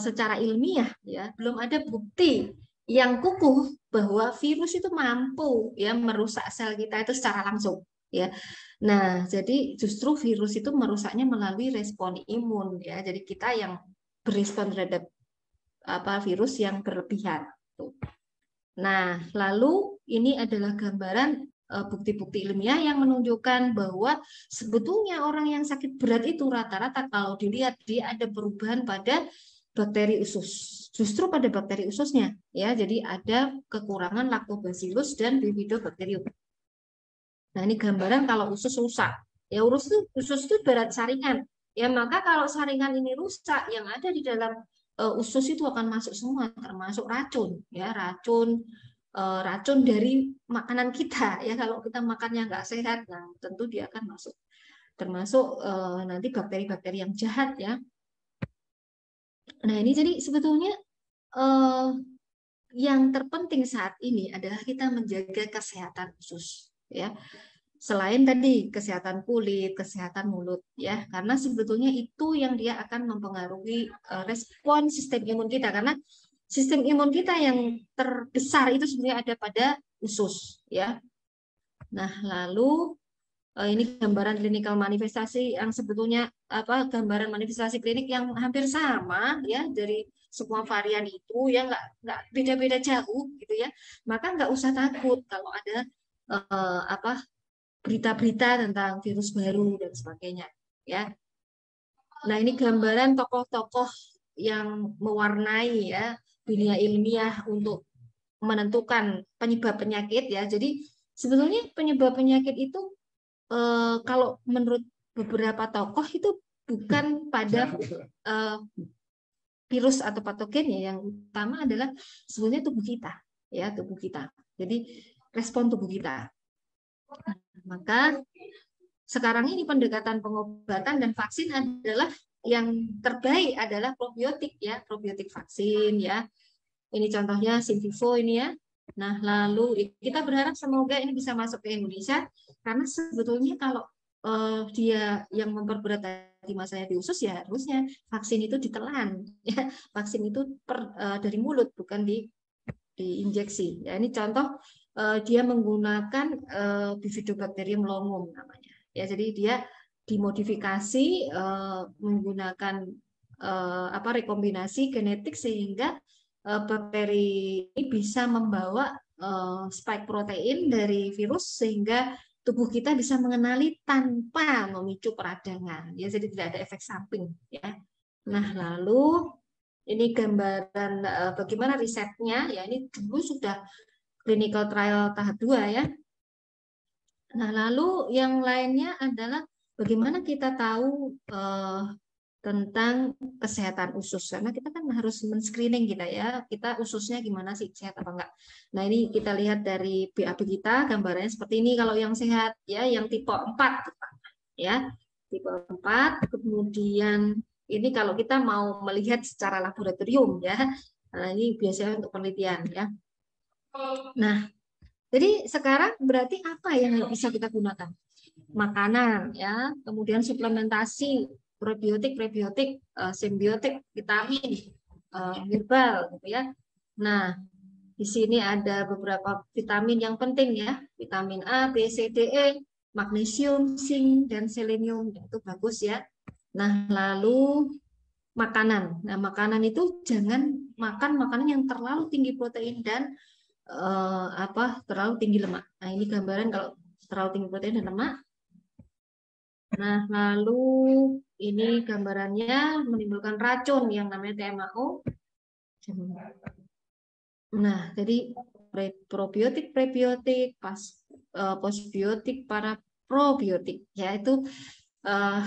secara ilmiah ya belum ada bukti yang kukuh bahwa virus itu mampu ya merusak sel kita itu secara langsung ya. Nah, jadi justru virus itu merusaknya melalui respon imun ya. Jadi kita yang berespon terhadap virus yang berlebihan. Nah, lalu ini adalah gambaran bukti-bukti ilmiah yang menunjukkan bahwa sebetulnya orang yang sakit berat itu rata-rata kalau dilihat dia ada perubahan pada bakteri usus. Justru pada bakteri ususnya ya. Jadi ada kekurangan Lactobacillus dan Bifidobacterium. Nah, ini gambaran kalau usus rusak. Ya, usus itu berat saringan. Ya, maka kalau saringan ini rusak, yang ada di dalam usus itu akan masuk semua, termasuk racun ya, racun dari makanan kita ya. Kalau kita makannya nggak sehat, nah tentu dia akan masuk, termasuk nanti bakteri-bakteri yang jahat ya. Nah, ini jadi sebetulnya yang terpenting saat ini adalah kita menjaga kesehatan usus ya. Selain tadi kesehatan kulit, kesehatan mulut ya, karena sebetulnya itu yang dia akan mempengaruhi respon sistem imun kita, karena sistem imun kita yang terbesar itu sebenarnya ada pada usus ya. Nah, lalu ini gambaran klinikal manifestasi yang sebetulnya gambaran manifestasi klinik yang hampir sama ya dari semua varian itu ya, nggak beda-beda jauh gitu ya. Maka nggak usah takut kalau ada berita-berita tentang virus baru dan sebagainya ya. Nah, ini gambaran tokoh-tokoh yang mewarnai ya dunia ilmiah untuk menentukan penyebab penyakit ya. Jadi sebetulnya penyebab penyakit itu kalau menurut beberapa tokoh itu bukan pada virus atau patogen ya, yang utama adalah sebetulnya tubuh kita ya, tubuh kita. Jadi respon tubuh kita. Maka sekarang ini pendekatan pengobatan dan vaksin adalah yang terbaik adalah probiotik ya, probiotik vaksin ya. Ini contohnya Sinvivo ini ya. Nah, lalu kita berharap semoga ini bisa masuk ke Indonesia, karena sebetulnya kalau dia yang memperberat tadi masalahnya di usus ya harusnya vaksin itu ditelan ya. Vaksin itu dari mulut bukan diinjeksi. Ya, ini contoh dia menggunakan Bifidobacterium longum namanya. Ya, jadi dia dimodifikasi menggunakan rekombinasi genetik sehingga bakteri ini bisa membawa spike protein dari virus sehingga tubuh kita bisa mengenali tanpa memicu peradangan. Ya, jadi tidak ada efek samping. Ya. Nah, lalu ini gambaran bagaimana risetnya. Ya, ini dulu sudah clinical trial tahap 2 ya. Nah, lalu yang lainnya adalah bagaimana kita tahu tentang kesehatan usus, karena kita kan harus men-screening kita ya, kita ususnya gimana sih, sehat apa enggak. Nah, ini kita lihat dari BAB kita, gambarnya seperti ini kalau yang sehat ya, yang tipe 4 ya, tipe 4. Kemudian ini kalau kita mau melihat secara laboratorium ya, nah ini biasanya untuk penelitian ya. Nah, jadi sekarang berarti apa yang bisa kita gunakan? Makanan ya, kemudian suplementasi, prebiotik, simbiotik, vitamin, herbal gitu ya. Nah, di sini ada beberapa vitamin yang penting ya, vitamin A, B, C, D, E, magnesium, zinc, dan selenium, itu bagus ya. Nah, lalu makanan. Nah, makanan itu jangan makan makanan yang terlalu tinggi protein dan terlalu tinggi lemak. Nah, ini gambaran kalau terlalu tinggi protein dan lemak. Nah, lalu ini gambarannya menimbulkan racun yang namanya TMAO. Nah, jadi probiotik, prebiotik, postbiotik, para probiotik, yaitu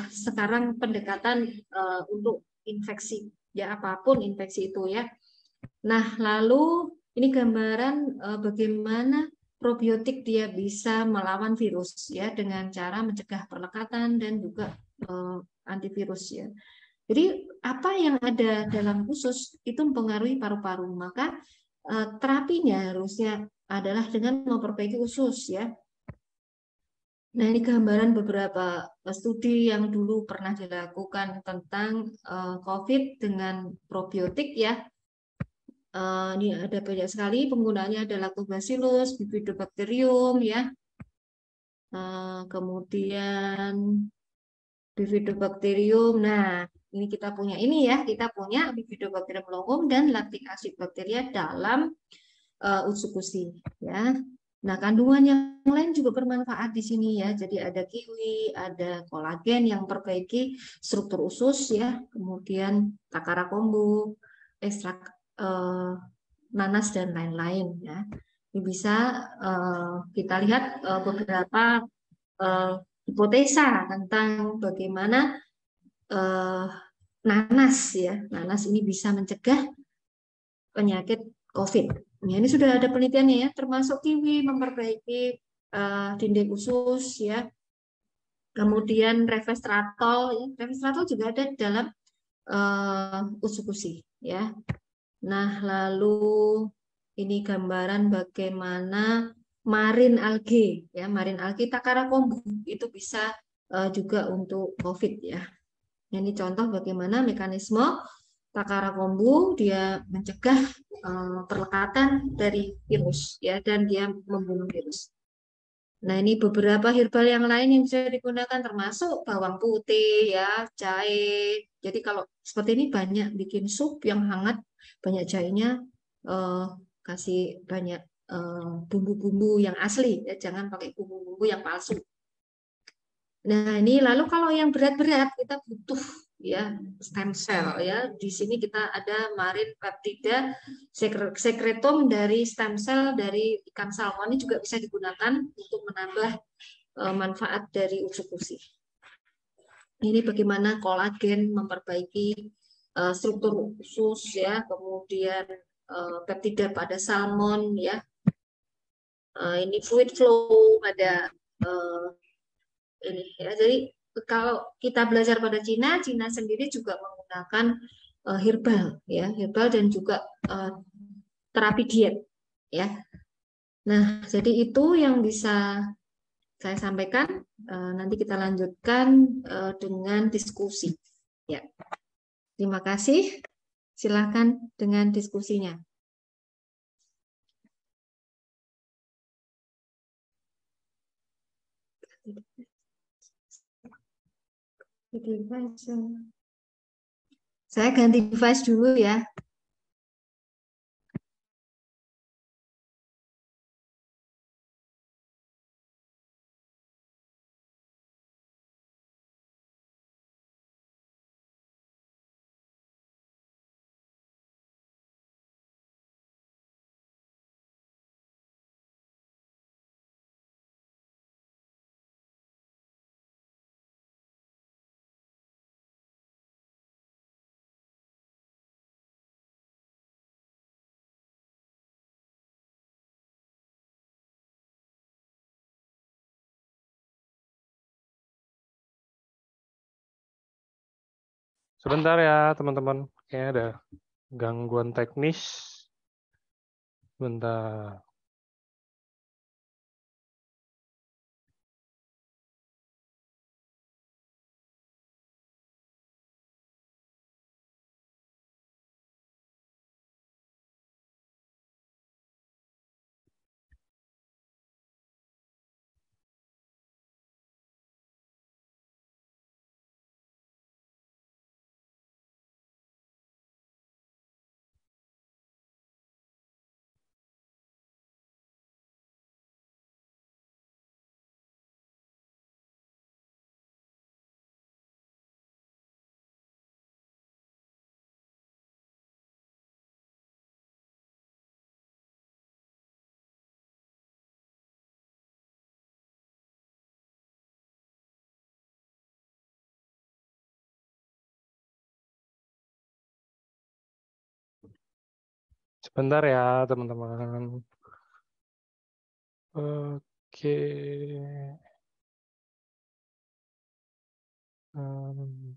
sekarang pendekatan untuk infeksi, ya apapun infeksi itu ya. Nah, lalu ini gambaran bagaimana probiotik dia bisa melawan virus ya dengan cara mencegah perlekatan dan juga antivirus ya. Jadi apa yang ada dalam usus itu mempengaruhi paru-paru, maka terapinya harusnya adalah dengan memperbaiki usus ya. Nah, ini gambaran beberapa studi yang dulu pernah dilakukan tentang COVID dengan probiotik ya. Ini ada banyak sekali penggunaannya, ada Lactobacillus, Bifidobacterium ya. Kemudian Bifidobacterium. Nah, ini kita punya ini ya, kita punya Bifidobacterium longum dan lactic acid bacteria dalam usukusi ya. Nah, kandungan yang lain juga bermanfaat di sini ya. Jadi ada kiwi, ada kolagen yang memperbaiki struktur usus ya. Kemudian takara kombu, ekstrak eh, nanas dan lain-lain ya. Ini bisa kita lihat beberapa eh, hipotesa tentang bagaimana eh, nanas ya. Nanas ini bisa mencegah penyakit COVID. Ya, ini sudah ada penelitiannya ya, termasuk kiwi memperbaiki dinding usus ya. Kemudian resveratrol, ya. Resveratrol juga ada dalam usukusi ya. Nah, lalu ini gambaran bagaimana marin algae ya, marin algae takara kombu itu bisa juga untuk COVID ya. Ini contoh bagaimana mekanisme takara kombu dia mencegah perlekatan dari virus ya dan dia membunuh virus. Nah, ini beberapa herbal yang lain yang bisa digunakan termasuk bawang putih ya, jahe. Jadi kalau seperti ini banyak bikin sup yang hangat, banyak jahenya, eh, kasih banyak bumbu-bumbu yang asli ya, jangan pakai bumbu-bumbu yang palsu. Nah, ini lalu kalau yang berat-berat kita butuh ya stem cell ya. Di sini kita ada marin peptida sekretum dari stem cell dari ikan salmon ini juga bisa digunakan untuk menambah manfaat dari usus. Ini bagaimana kolagen memperbaiki struktur usus ya, kemudian peptida pada salmon ya. Ini fluid flow pada ini ya. Jadi kalau kita belajar pada Cina, Cina sendiri juga menggunakan herbal ya, herbal dan juga terapi diet ya. Nah, jadi itu yang bisa saya sampaikan. Nanti kita lanjutkan dengan diskusi. Ya, terima kasih. Silakan dengan diskusinya. Saya ganti device dulu ya. Sebentar ya teman-teman, kayaknya ada gangguan teknis. Bentar. Sebentar ya teman-teman. Oke. Hmm.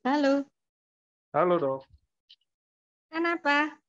Halo, Halo dok. kenapa?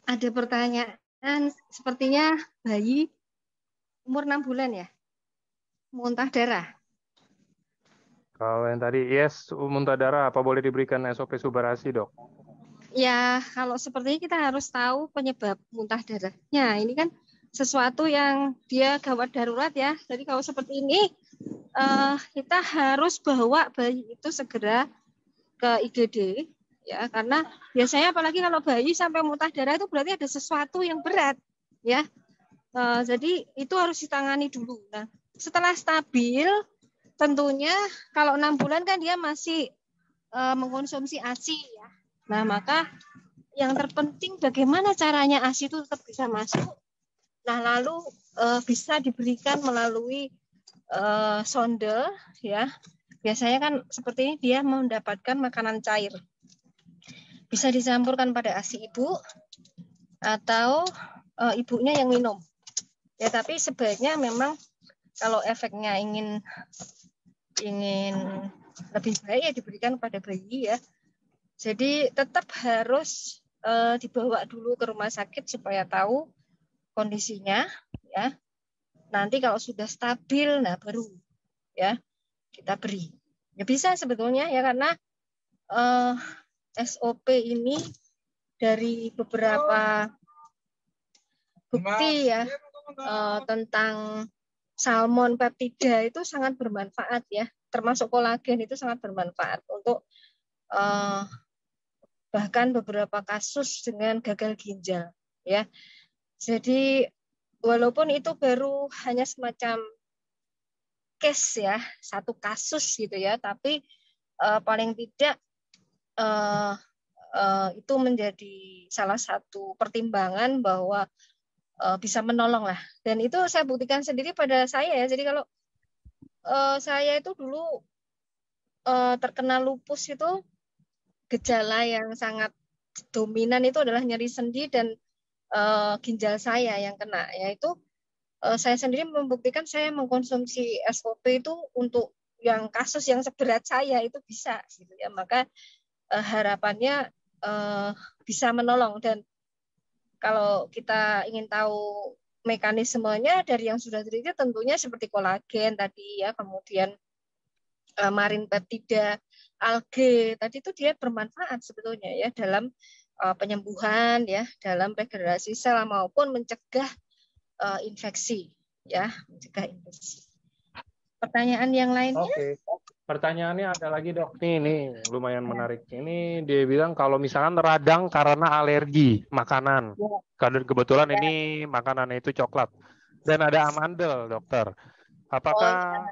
Ada pertanyaan, sepertinya bayi umur 6 bulan ya, muntah darah. Kalau yang tadi yes, muntah darah apa boleh diberikan SOP subarasi dok? Ya, kalau seperti ini kita harus tahu penyebab muntah darahnya. Ini kan sesuatu yang dia gawat darurat ya. Jadi kalau seperti ini, kita harus bawa bayi itu segera ke IGD ya, karena biasanya apalagi kalau bayi sampai muntah darah itu berarti ada sesuatu yang berat ya. Jadi itu harus ditangani dulu. Nah, setelah stabil, tentunya kalau 6 bulan kan dia masih mengkonsumsi ASI ya. Nah, maka yang terpenting bagaimana caranya ASI itu tetap bisa masuk. Nah, lalu bisa diberikan melalui sonde ya. Biasanya kan seperti ini dia mendapatkan makanan cair. Bisa dicampurkan pada ASI ibu atau ibunya yang minum. Ya, tapi sebaiknya memang kalau efeknya ingin lebih baik ya diberikan pada bayi ya. Jadi tetap harus dibawa dulu ke rumah sakit supaya tahu kondisinya ya. Nanti kalau sudah stabil, nah baru ya kita beri. Ya bisa sebetulnya ya, karena SOP ini dari beberapa bukti ya tentang salmon peptida itu sangat bermanfaat ya, termasuk kolagen itu sangat bermanfaat untuk bahkan beberapa kasus dengan gagal ginjal ya. Jadi walaupun itu baru hanya semacam case ya, satu kasus gitu ya, tapi paling tidak itu menjadi salah satu pertimbangan bahwa bisa menolong lah. Dan itu saya buktikan sendiri pada saya ya. Jadi kalau saya itu dulu terkena lupus itu, gejala yang sangat dominan itu adalah nyeri sendi dan ginjal saya yang kena. Yaitu saya sendiri membuktikan saya mengkonsumsi SOP itu untuk yang kasus yang seberat saya itu bisa gitu ya. Maka harapannya bisa menolong. Dan kalau kita ingin tahu mekanismenya dari yang sudah teliti, tentunya seperti kolagen tadi ya, kemudian marin peptida, alge tadi itu dia bermanfaat sebetulnya ya dalam penyembuhan ya, dalam regenerasi sel maupun mencegah infeksi ya, mencegah infeksi. Pertanyaan yang lainnya? Oke. Pertanyaannya ada lagi dok. Ini lumayan menarik. Ini dia bilang kalau misalkan radang karena alergi makanan. Ya, Kebetulan ya. ini makanannya itu coklat. Dan ada amandel dokter. Oh Apakah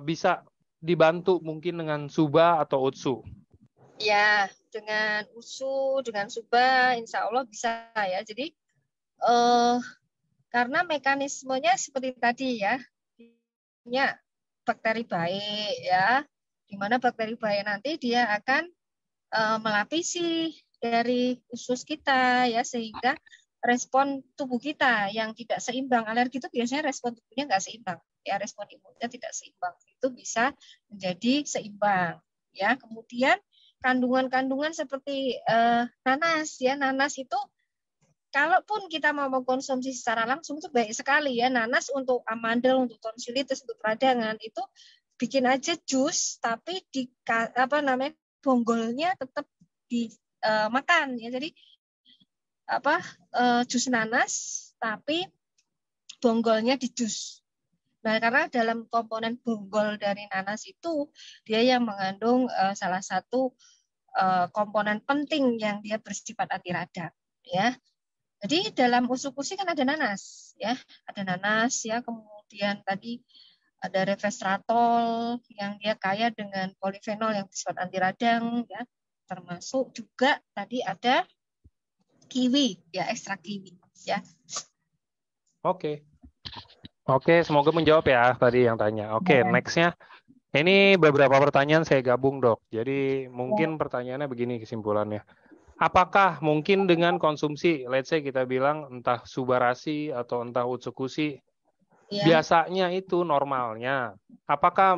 bisa dibantu mungkin dengan suba atau utsu? ya, dengan usu, dengan suba, insya Allah bisa ya. Jadi eh, karena mekanismenya seperti tadi ya, punya bakteri baik ya, di mana bakteri baik nanti dia akan melapisi dari usus kita ya, sehingga respon tubuh kita yang tidak seimbang. Alergi itu biasanya respon tubuhnya nggak seimbang, ya respon imunnya tidak seimbang. Itu bisa menjadi seimbang, ya. Kemudian kandungan-kandungan seperti nanas, ya, nanas itu kalaupun kita mau mengkonsumsi secara langsung itu baik sekali, ya. Nanas untuk amandel, untuk tonsilitis, untuk peradangan itu bikin aja jus, tapi di apa namanya bonggolnya tetap dimakan, ya. Jadi apa jus nanas tapi bonggolnya di jus. Nah, karena dalam komponen bonggol dari nanas itu dia yang mengandung salah satu komponen penting yang dia bersifat anti radang, ya. Jadi dalam usuk-usik kan ada nanas, ya, ada nanas, ya. Kemudian tadi ada resveratrol yang dia kaya dengan polifenol yang bersifat anti radang, ya. Termasuk juga tadi ada kiwi, ya, ekstrak kiwi, ya. Oke. Oke, semoga menjawab ya tadi yang tanya. Oke, next-nya. Ini beberapa pertanyaan saya gabung, Dok. Jadi mungkin pertanyaannya begini kesimpulannya. Apakah mungkin dengan konsumsi, let's say kita bilang entah Subarasi atau entah Utsukushi, biasanya itu normalnya, apakah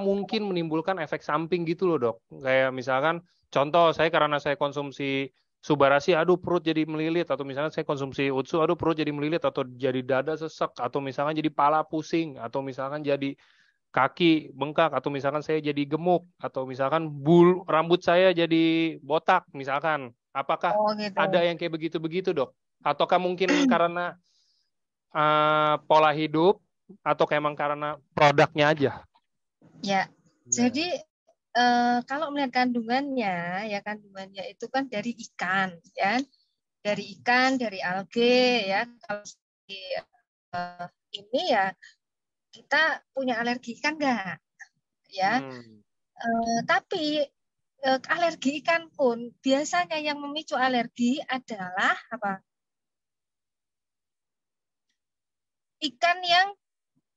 mungkin menimbulkan efek samping gitu loh, Dok? Kayak misalkan, contoh karena saya konsumsi Subarasi, aduh perut jadi melilit, atau misalnya saya konsumsi Utsu, aduh perut jadi melilit, atau jadi dada sesek, atau misalkan jadi pala pusing, atau misalkan jadi kaki bengkak, atau misalkan saya jadi gemuk, atau misalkan rambut saya jadi botak, misalkan. Apakah Gitu. ada yang kayak begitu-begitu, Dok? Ataukah mungkin karena pola hidup, atau emang karena produknya aja? Ya, jadi kalau melihat kandungannya, ya kandungannya itu kan dari ikan, ya, dari ikan, dari alge, ya. Kalau ini ya kita punya alergi ikan enggak, ya. Tapi alergi ikan pun biasanya yang memicu alergi adalah apa? Ikan yang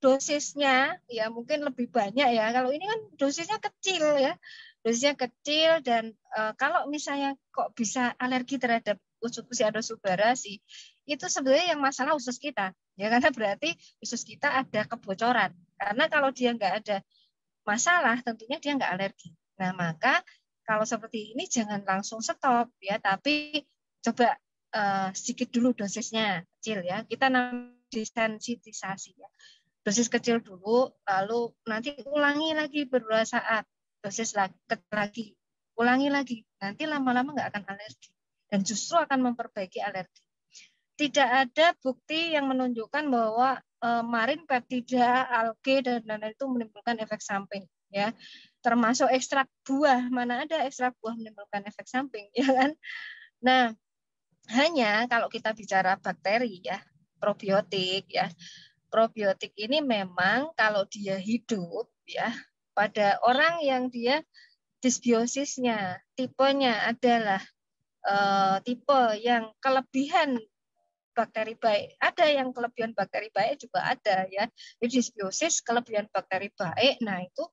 dosisnya ya mungkin lebih banyak, ya. Kalau ini kan dosisnya kecil, ya. Dosisnya kecil dan kalau misalnya kok bisa alergi terhadap Utsukushi atau Subarashi, itu sebenarnya yang masalah usus kita. Ya, karena berarti usus kita ada kebocoran. Karena kalau dia nggak ada masalah, tentunya dia nggak alergi. Nah, maka kalau seperti ini jangan langsung stop, ya, tapi coba sedikit dulu dosisnya kecil, ya. Kita namanya desensitisasi, ya. Dosis kecil dulu, lalu nanti ulangi lagi beberapa saat, dosis lagi, ulangi lagi, nanti lama-lama nggak akan alergi dan justru akan memperbaiki alergi. Tidak ada bukti yang menunjukkan bahwa marin, peptida, alge dan lain-lain itu menimbulkan efek samping, ya. Termasuk ekstrak buah, mana ada ekstrak buah menimbulkan efek samping, ya kan? Nah, hanya kalau kita bicara bakteri, ya, probiotik, ya. Probiotik ini memang kalau dia hidup, ya, pada orang yang dia disbiosisnya tipenya adalah tipe yang kelebihan bakteri baik, ada yang kelebihan bakteri baik juga ada, ya. Jadi disbiosis kelebihan bakteri baik, nah itu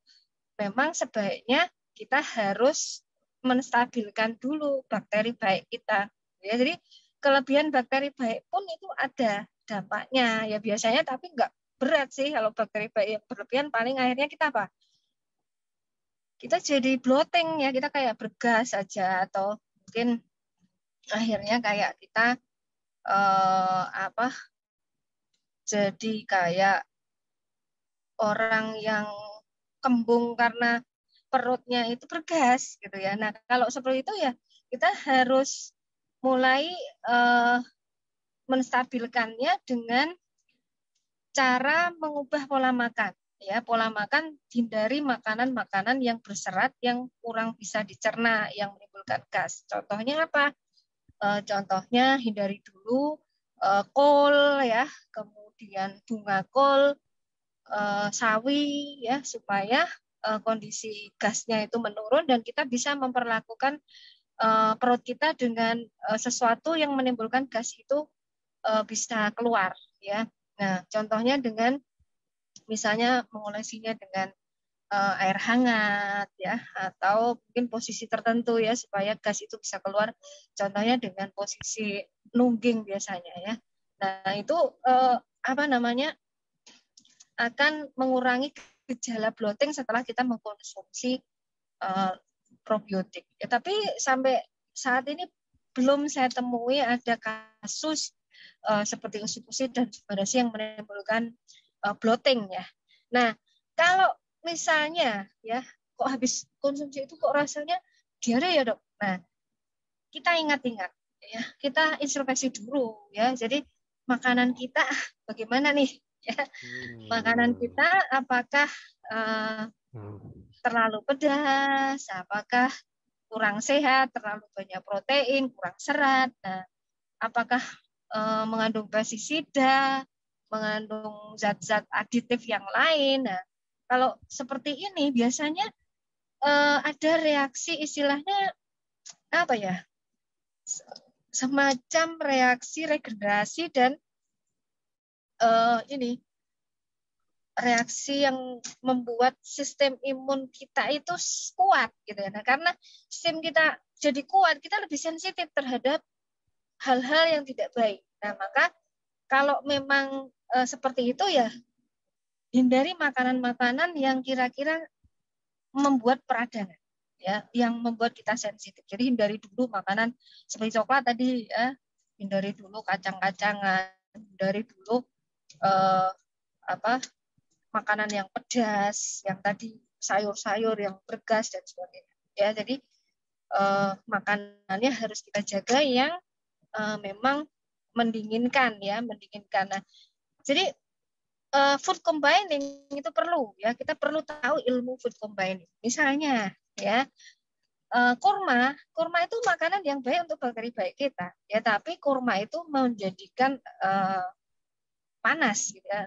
memang sebaiknya kita harus menstabilkan dulu bakteri baik kita, ya. Jadi kelebihan bakteri baik pun itu ada dampaknya, ya, biasanya, tapi nggak berat sih. Kalau bakteri baik yang berlebihan paling akhirnya kita apa? Kita jadi bloating, ya, kita kayak bergas saja, atau mungkin akhirnya kayak kita jadi kayak orang yang kembung karena perutnya itu bergas, gitu, ya. Nah, kalau seperti itu ya kita harus mulai menstabilkannya dengan cara mengubah pola makan, ya. Pola makan, hindari makanan-makanan yang berserat yang kurang bisa dicerna yang menimbulkan gas. Contohnya apa? Contohnya hindari dulu kol, ya, kemudian bunga kol, sawi, ya, supaya kondisi gasnya itu menurun dan kita bisa memperlakukan perut kita dengan sesuatu yang menimbulkan gas itu bisa keluar, ya. Nah, contohnya dengan misalnya mengolesinya dengan air hangat ya, atau mungkin posisi tertentu ya supaya gas itu bisa keluar, contohnya dengan posisi nungging biasanya ya. Nah itu apa namanya, akan mengurangi gejala bloating setelah kita mengkonsumsi probiotik ya. Tapi sampai saat ini belum saya temui ada kasus seperti usi-usi dan subparasi yang menimbulkan bloating ya. Nah kalau misalnya ya, kok habis konsumsi itu kok rasanya diare ya dok. Nah, kita ingat-ingat ya, kita introspeksi dulu ya. Jadi makanan kita bagaimana nih ya? Makanan kita apakah terlalu pedas, apakah kurang sehat, terlalu banyak protein, kurang serat. Nah, apakah mengandung pestisida, mengandung zat-zat aditif yang lain. Nah, kalau seperti ini biasanya ada reaksi istilahnya apa ya? Semacam reaksi regenerasi dan ini reaksi yang membuat sistem imun kita itu kuat gitu ya. Nah, karena sistem kita jadi kuat, kita lebih sensitif terhadap hal-hal yang tidak baik. Nah, maka kalau memang seperti itu ya, hindari makanan-makanan yang kira-kira membuat peradangan ya, yang membuat kita sensitif. Jadi hindari dulu makanan seperti coklat tadi ya, hindari dulu kacang-kacangan, hindari dulu makanan yang pedas, yang tadi sayur-sayur yang bergas dan sebagainya. Ya, jadi makanannya harus kita jaga yang memang mendinginkan ya, mendinginkan. Nah, jadi food combining itu perlu ya, kita perlu tahu ilmu food combining. Misalnya ya, kurma itu makanan yang baik untuk bakteri baik kita ya, tapi kurma itu menjadikan panas gitu ya,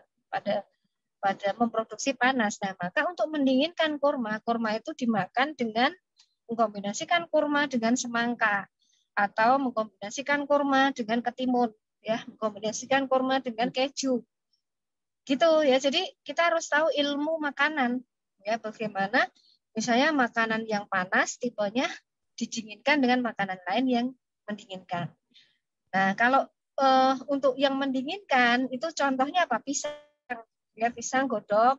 pada memproduksi panas. Nah, maka untuk mendinginkan kurma itu dimakan dengan mengkombinasikan kurma dengan semangka, atau mengkombinasikan kurma dengan ketimun ya, mengkombinasikan kurma dengan keju gitu ya. Jadi kita harus tahu ilmu makanan ya, bagaimana misalnya makanan yang panas tipenya didinginkan dengan makanan lain yang mendinginkan. Nah, kalau untuk yang mendinginkan itu contohnya apa? Pisang ya, pisang godok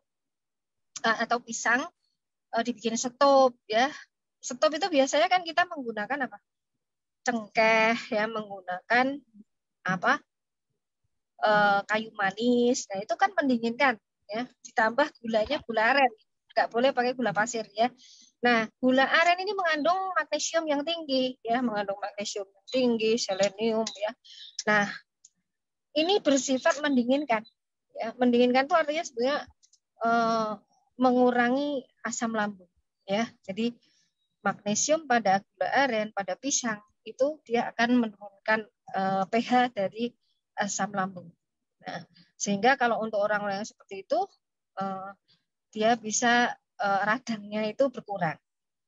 atau pisang dibikin setop ya. Setop itu biasanya kan kita menggunakan apa? Cengkeh ya, menggunakan apa? Kayu manis. Nah, itu kan mendinginkan ya. Ditambah gulanya gula aren. Nggak boleh pakai gula pasir ya. Nah, gula aren ini mengandung magnesium yang tinggi ya, mengandung magnesium yang tinggi, selenium ya. Nah, ini bersifat mendinginkan ya. Mendinginkan itu artinya sebenarnya mengurangi asam lambung ya. Jadi magnesium pada gula aren, pada pisang itu dia akan menurunkan pH dari asam lambung. Nah, sehingga kalau untuk orang-orang yang seperti itu dia bisa radangnya itu berkurang.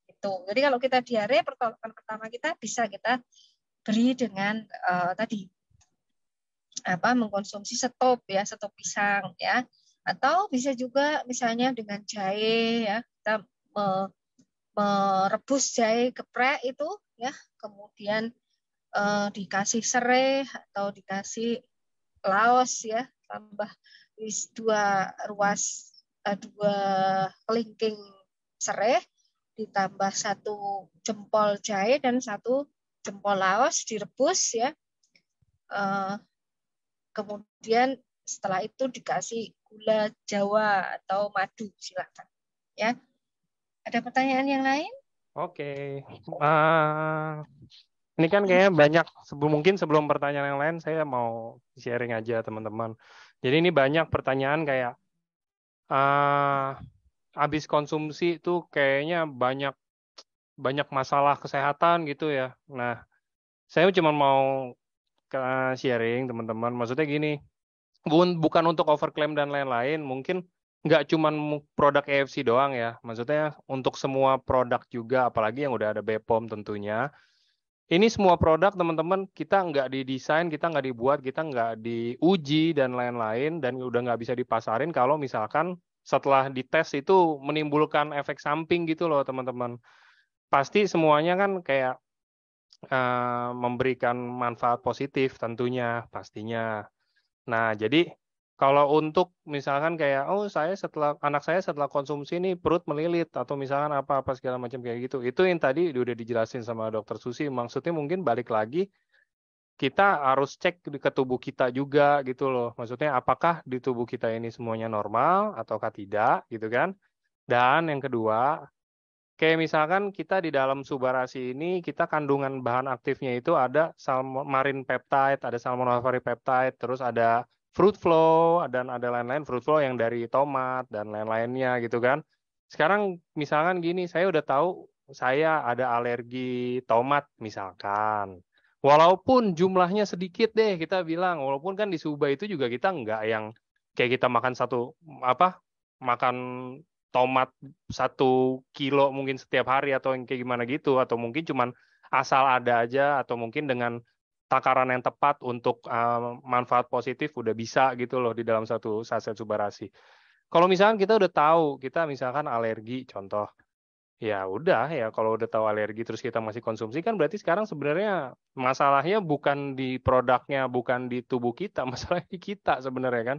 Itu. Jadi kalau kita diare, pertolongan pertama kita bisa kita beri dengan tadi mengkonsumsi setop ya, setop pisang ya, atau bisa juga misalnya dengan jahe ya, kita merebus jahe geprek itu ya, kemudian dikasih serai atau dikasih laos ya, tambah dua kelingking serai, ditambah 1 jempol jahe dan 1 jempol laos, direbus ya. Kemudian setelah itu dikasih gula Jawa atau madu, silakan ya. Ada pertanyaan yang lain? Oke. Ini kan kayaknya banyak, mungkin sebelum pertanyaan yang lain, saya mau sharing aja teman-teman. Jadi ini banyak pertanyaan kayak, habis konsumsi itu kayaknya banyak masalah kesehatan gitu ya. Nah, saya cuma mau sharing teman-teman. Maksudnya gini, bukan untuk overclaim dan lain-lain, mungkin nggak cuma produk AFC doang ya. Maksudnya untuk semua produk juga, apalagi yang udah ada BPOM tentunya. Ini semua produk teman-teman kita nggak didesain, kita nggak dibuat, kita nggak diuji dan lain-lain, dan udah nggak bisa dipasarin kalau misalkan setelah dites itu menimbulkan efek samping gitu loh teman-teman. Pasti semuanya kan kayak memberikan manfaat positif tentunya, pastinya. Nah, jadi kalau untuk misalkan kayak, oh anak saya setelah konsumsi ini perut melilit atau misalkan apa-apa segala macam kayak gitu, itu yang tadi udah dijelasin sama dokter Susi, maksudnya mungkin balik lagi kita harus cek ke tubuh kita juga gitu loh. Maksudnya apakah di tubuh kita ini semuanya normal ataukah tidak gitu kan. Dan yang kedua, kayak misalkan kita di dalam subarasi ini, kita kandungan bahan aktifnya itu ada marine peptide, ada salmonellophary peptide, terus ada fruit flow, dan ada lain-lain fruit flow yang dari tomat dan lain-lainnya gitu kan. Sekarang misalkan gini, saya udah tahu saya ada alergi tomat misalkan. Walaupun jumlahnya sedikit deh kita bilang, walaupun kan di Suba itu juga kita nggak yang kayak kita makan makan tomat 1 kilo mungkin setiap hari atau yang kayak gimana gitu, atau mungkin cuman asal ada aja, atau mungkin dengan takaran yang tepat untuk manfaat positif udah bisa gitu loh di dalam satu saset Subarasi. Kalau misalkan kita udah tahu kita misalkan alergi contoh, ya udah ya kalau udah tahu alergi terus kita masih konsumsi kan berarti sekarang sebenarnya masalahnya bukan di produknya, bukan di tubuh kita, masalahnya di kita sebenarnya kan.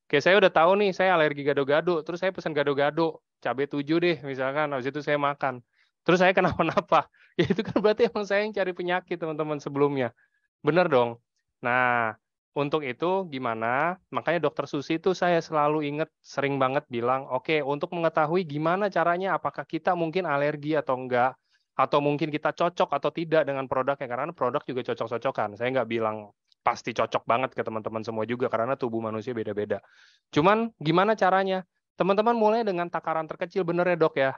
Kayak saya udah tahu nih saya alergi gado-gado, terus saya pesan gado-gado, cabai 7 deh misalkan, habis itu saya makan. Terus saya kenapa-napa. Ya itu kan berarti emang saya yang cari penyakit teman-teman sebelumnya. Bener dong. Nah, untuk itu gimana? Makanya dokter Susi itu saya selalu ingat sering banget bilang, oke, untuk mengetahui gimana caranya, apakah kita mungkin alergi atau enggak, atau mungkin kita cocok atau tidak dengan produknya, karena produk juga cocok-cocokan. Saya nggak bilang pasti cocok banget ke teman-teman semua juga, karena tubuh manusia beda-beda. Cuman gimana caranya? Teman-teman mulai dengan takaran terkecil, bener ya dok ya?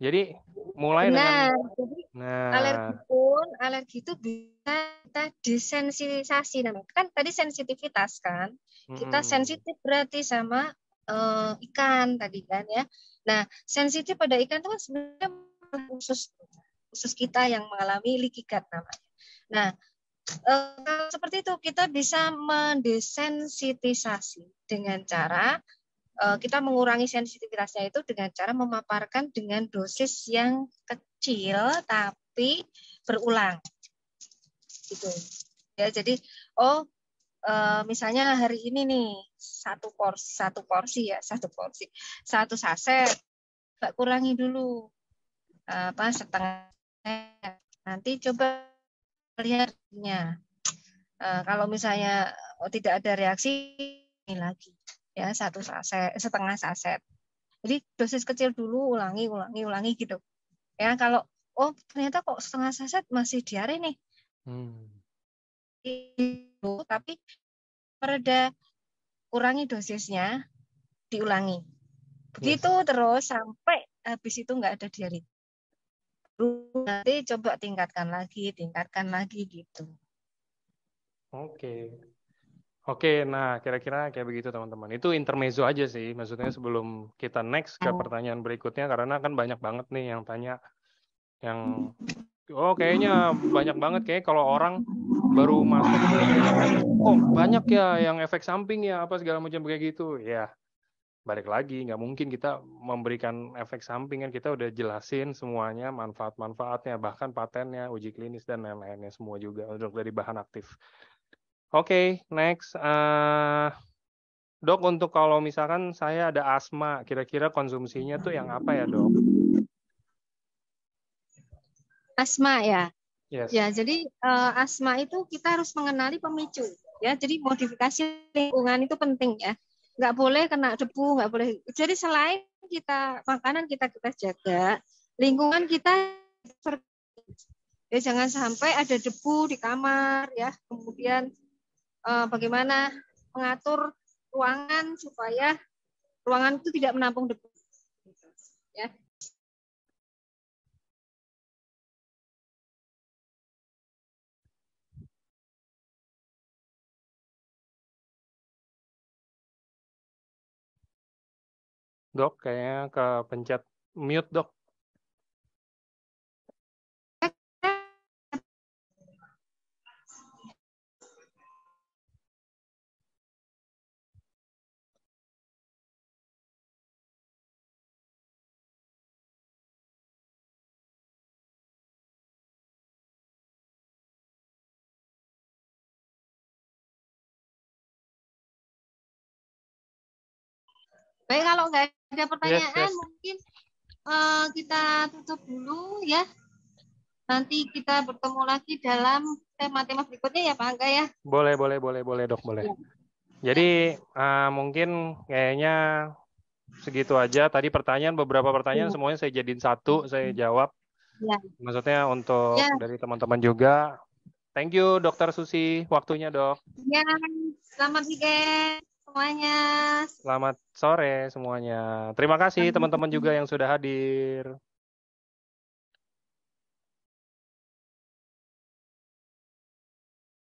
Jadi mulai dengan, Benar. Jadi nah, alergi itu bisa kita desensitisasi namanya. Kan tadi sensitivitas kan. Kita mm-mm. sensitif berarti sama ikan tadi kan ya. Nah, sensitif pada ikan itu kan sebenarnya khusus khusus kita yang mengalami leaky gut namanya. Nah, seperti itu kita bisa mendesensitisasi dengan cara kita mengurangi sensitivitasnya itu dengan cara memaparkan dengan dosis yang kecil tapi berulang gitu ya. Jadi misalnya hari ini nih satu saset, Mbak kurangi dulu setengah, nanti coba lihatnya. Kalau misalnya tidak ada reaksi, ini lagi ya setengah saset. Jadi dosis kecil dulu, ulangi gitu. Ya kalau ternyata kok setengah saset masih diare nih, tapi pereda kurangi dosisnya, diulangi. Begitu Yes. terus sampai habis itu nggak ada diare. Nanti coba tingkatkan lagi gitu. Oke. Oke, nah kira-kira kayak begitu teman-teman. Itu intermezzo aja sih, maksudnya sebelum kita next ke pertanyaan berikutnya, karena kan banyak banget nih yang tanya, yang oh kayaknya banyak banget kayak kalau orang baru masuk nih kayaknya kayak, oh banyak ya yang efek samping ya apa segala macam kayak gitu. Ya balik lagi, nggak mungkin kita memberikan efek samping kan, kita udah jelasin semuanya manfaat-manfaatnya, bahkan patennya, uji klinis dan lain-lainnya semua juga untuk dari bahan aktif. Oke, next. Dok, untuk kalau misalkan saya ada asma, kira-kira konsumsinya tuh yang apa ya, Dok? Asma ya. Ya, Yes. jadi asma itu kita harus mengenali pemicu. Ya, jadi modifikasi lingkungan itu penting ya. Nggak boleh kena debu, nggak boleh. Jadi selain makanan kita jaga, lingkungan kita ya jangan sampai ada debu di kamar ya. Kemudian bagaimana mengatur ruangan supaya ruangan itu tidak menampung debu. Ya. Dok, kayaknya ke pencet mute, Dok. Baik, kalau nggak ada Yes, pertanyaan, yes. mungkin kita tutup dulu ya. Nanti kita bertemu lagi dalam tema-tema berikutnya ya Pak Angga ya. Boleh, Dok, boleh. Ya. Jadi mungkin kayaknya segitu aja. Tadi beberapa pertanyaan Ya. semuanya saya jadiin satu, saya jawab. Ya. Maksudnya untuk Ya. dari teman-teman juga. Thank you, Dokter Susi, waktunya, Dok. Ya. Selamat weekend semuanya. Selamat sore semuanya. Terima kasih teman-teman juga yang sudah hadir.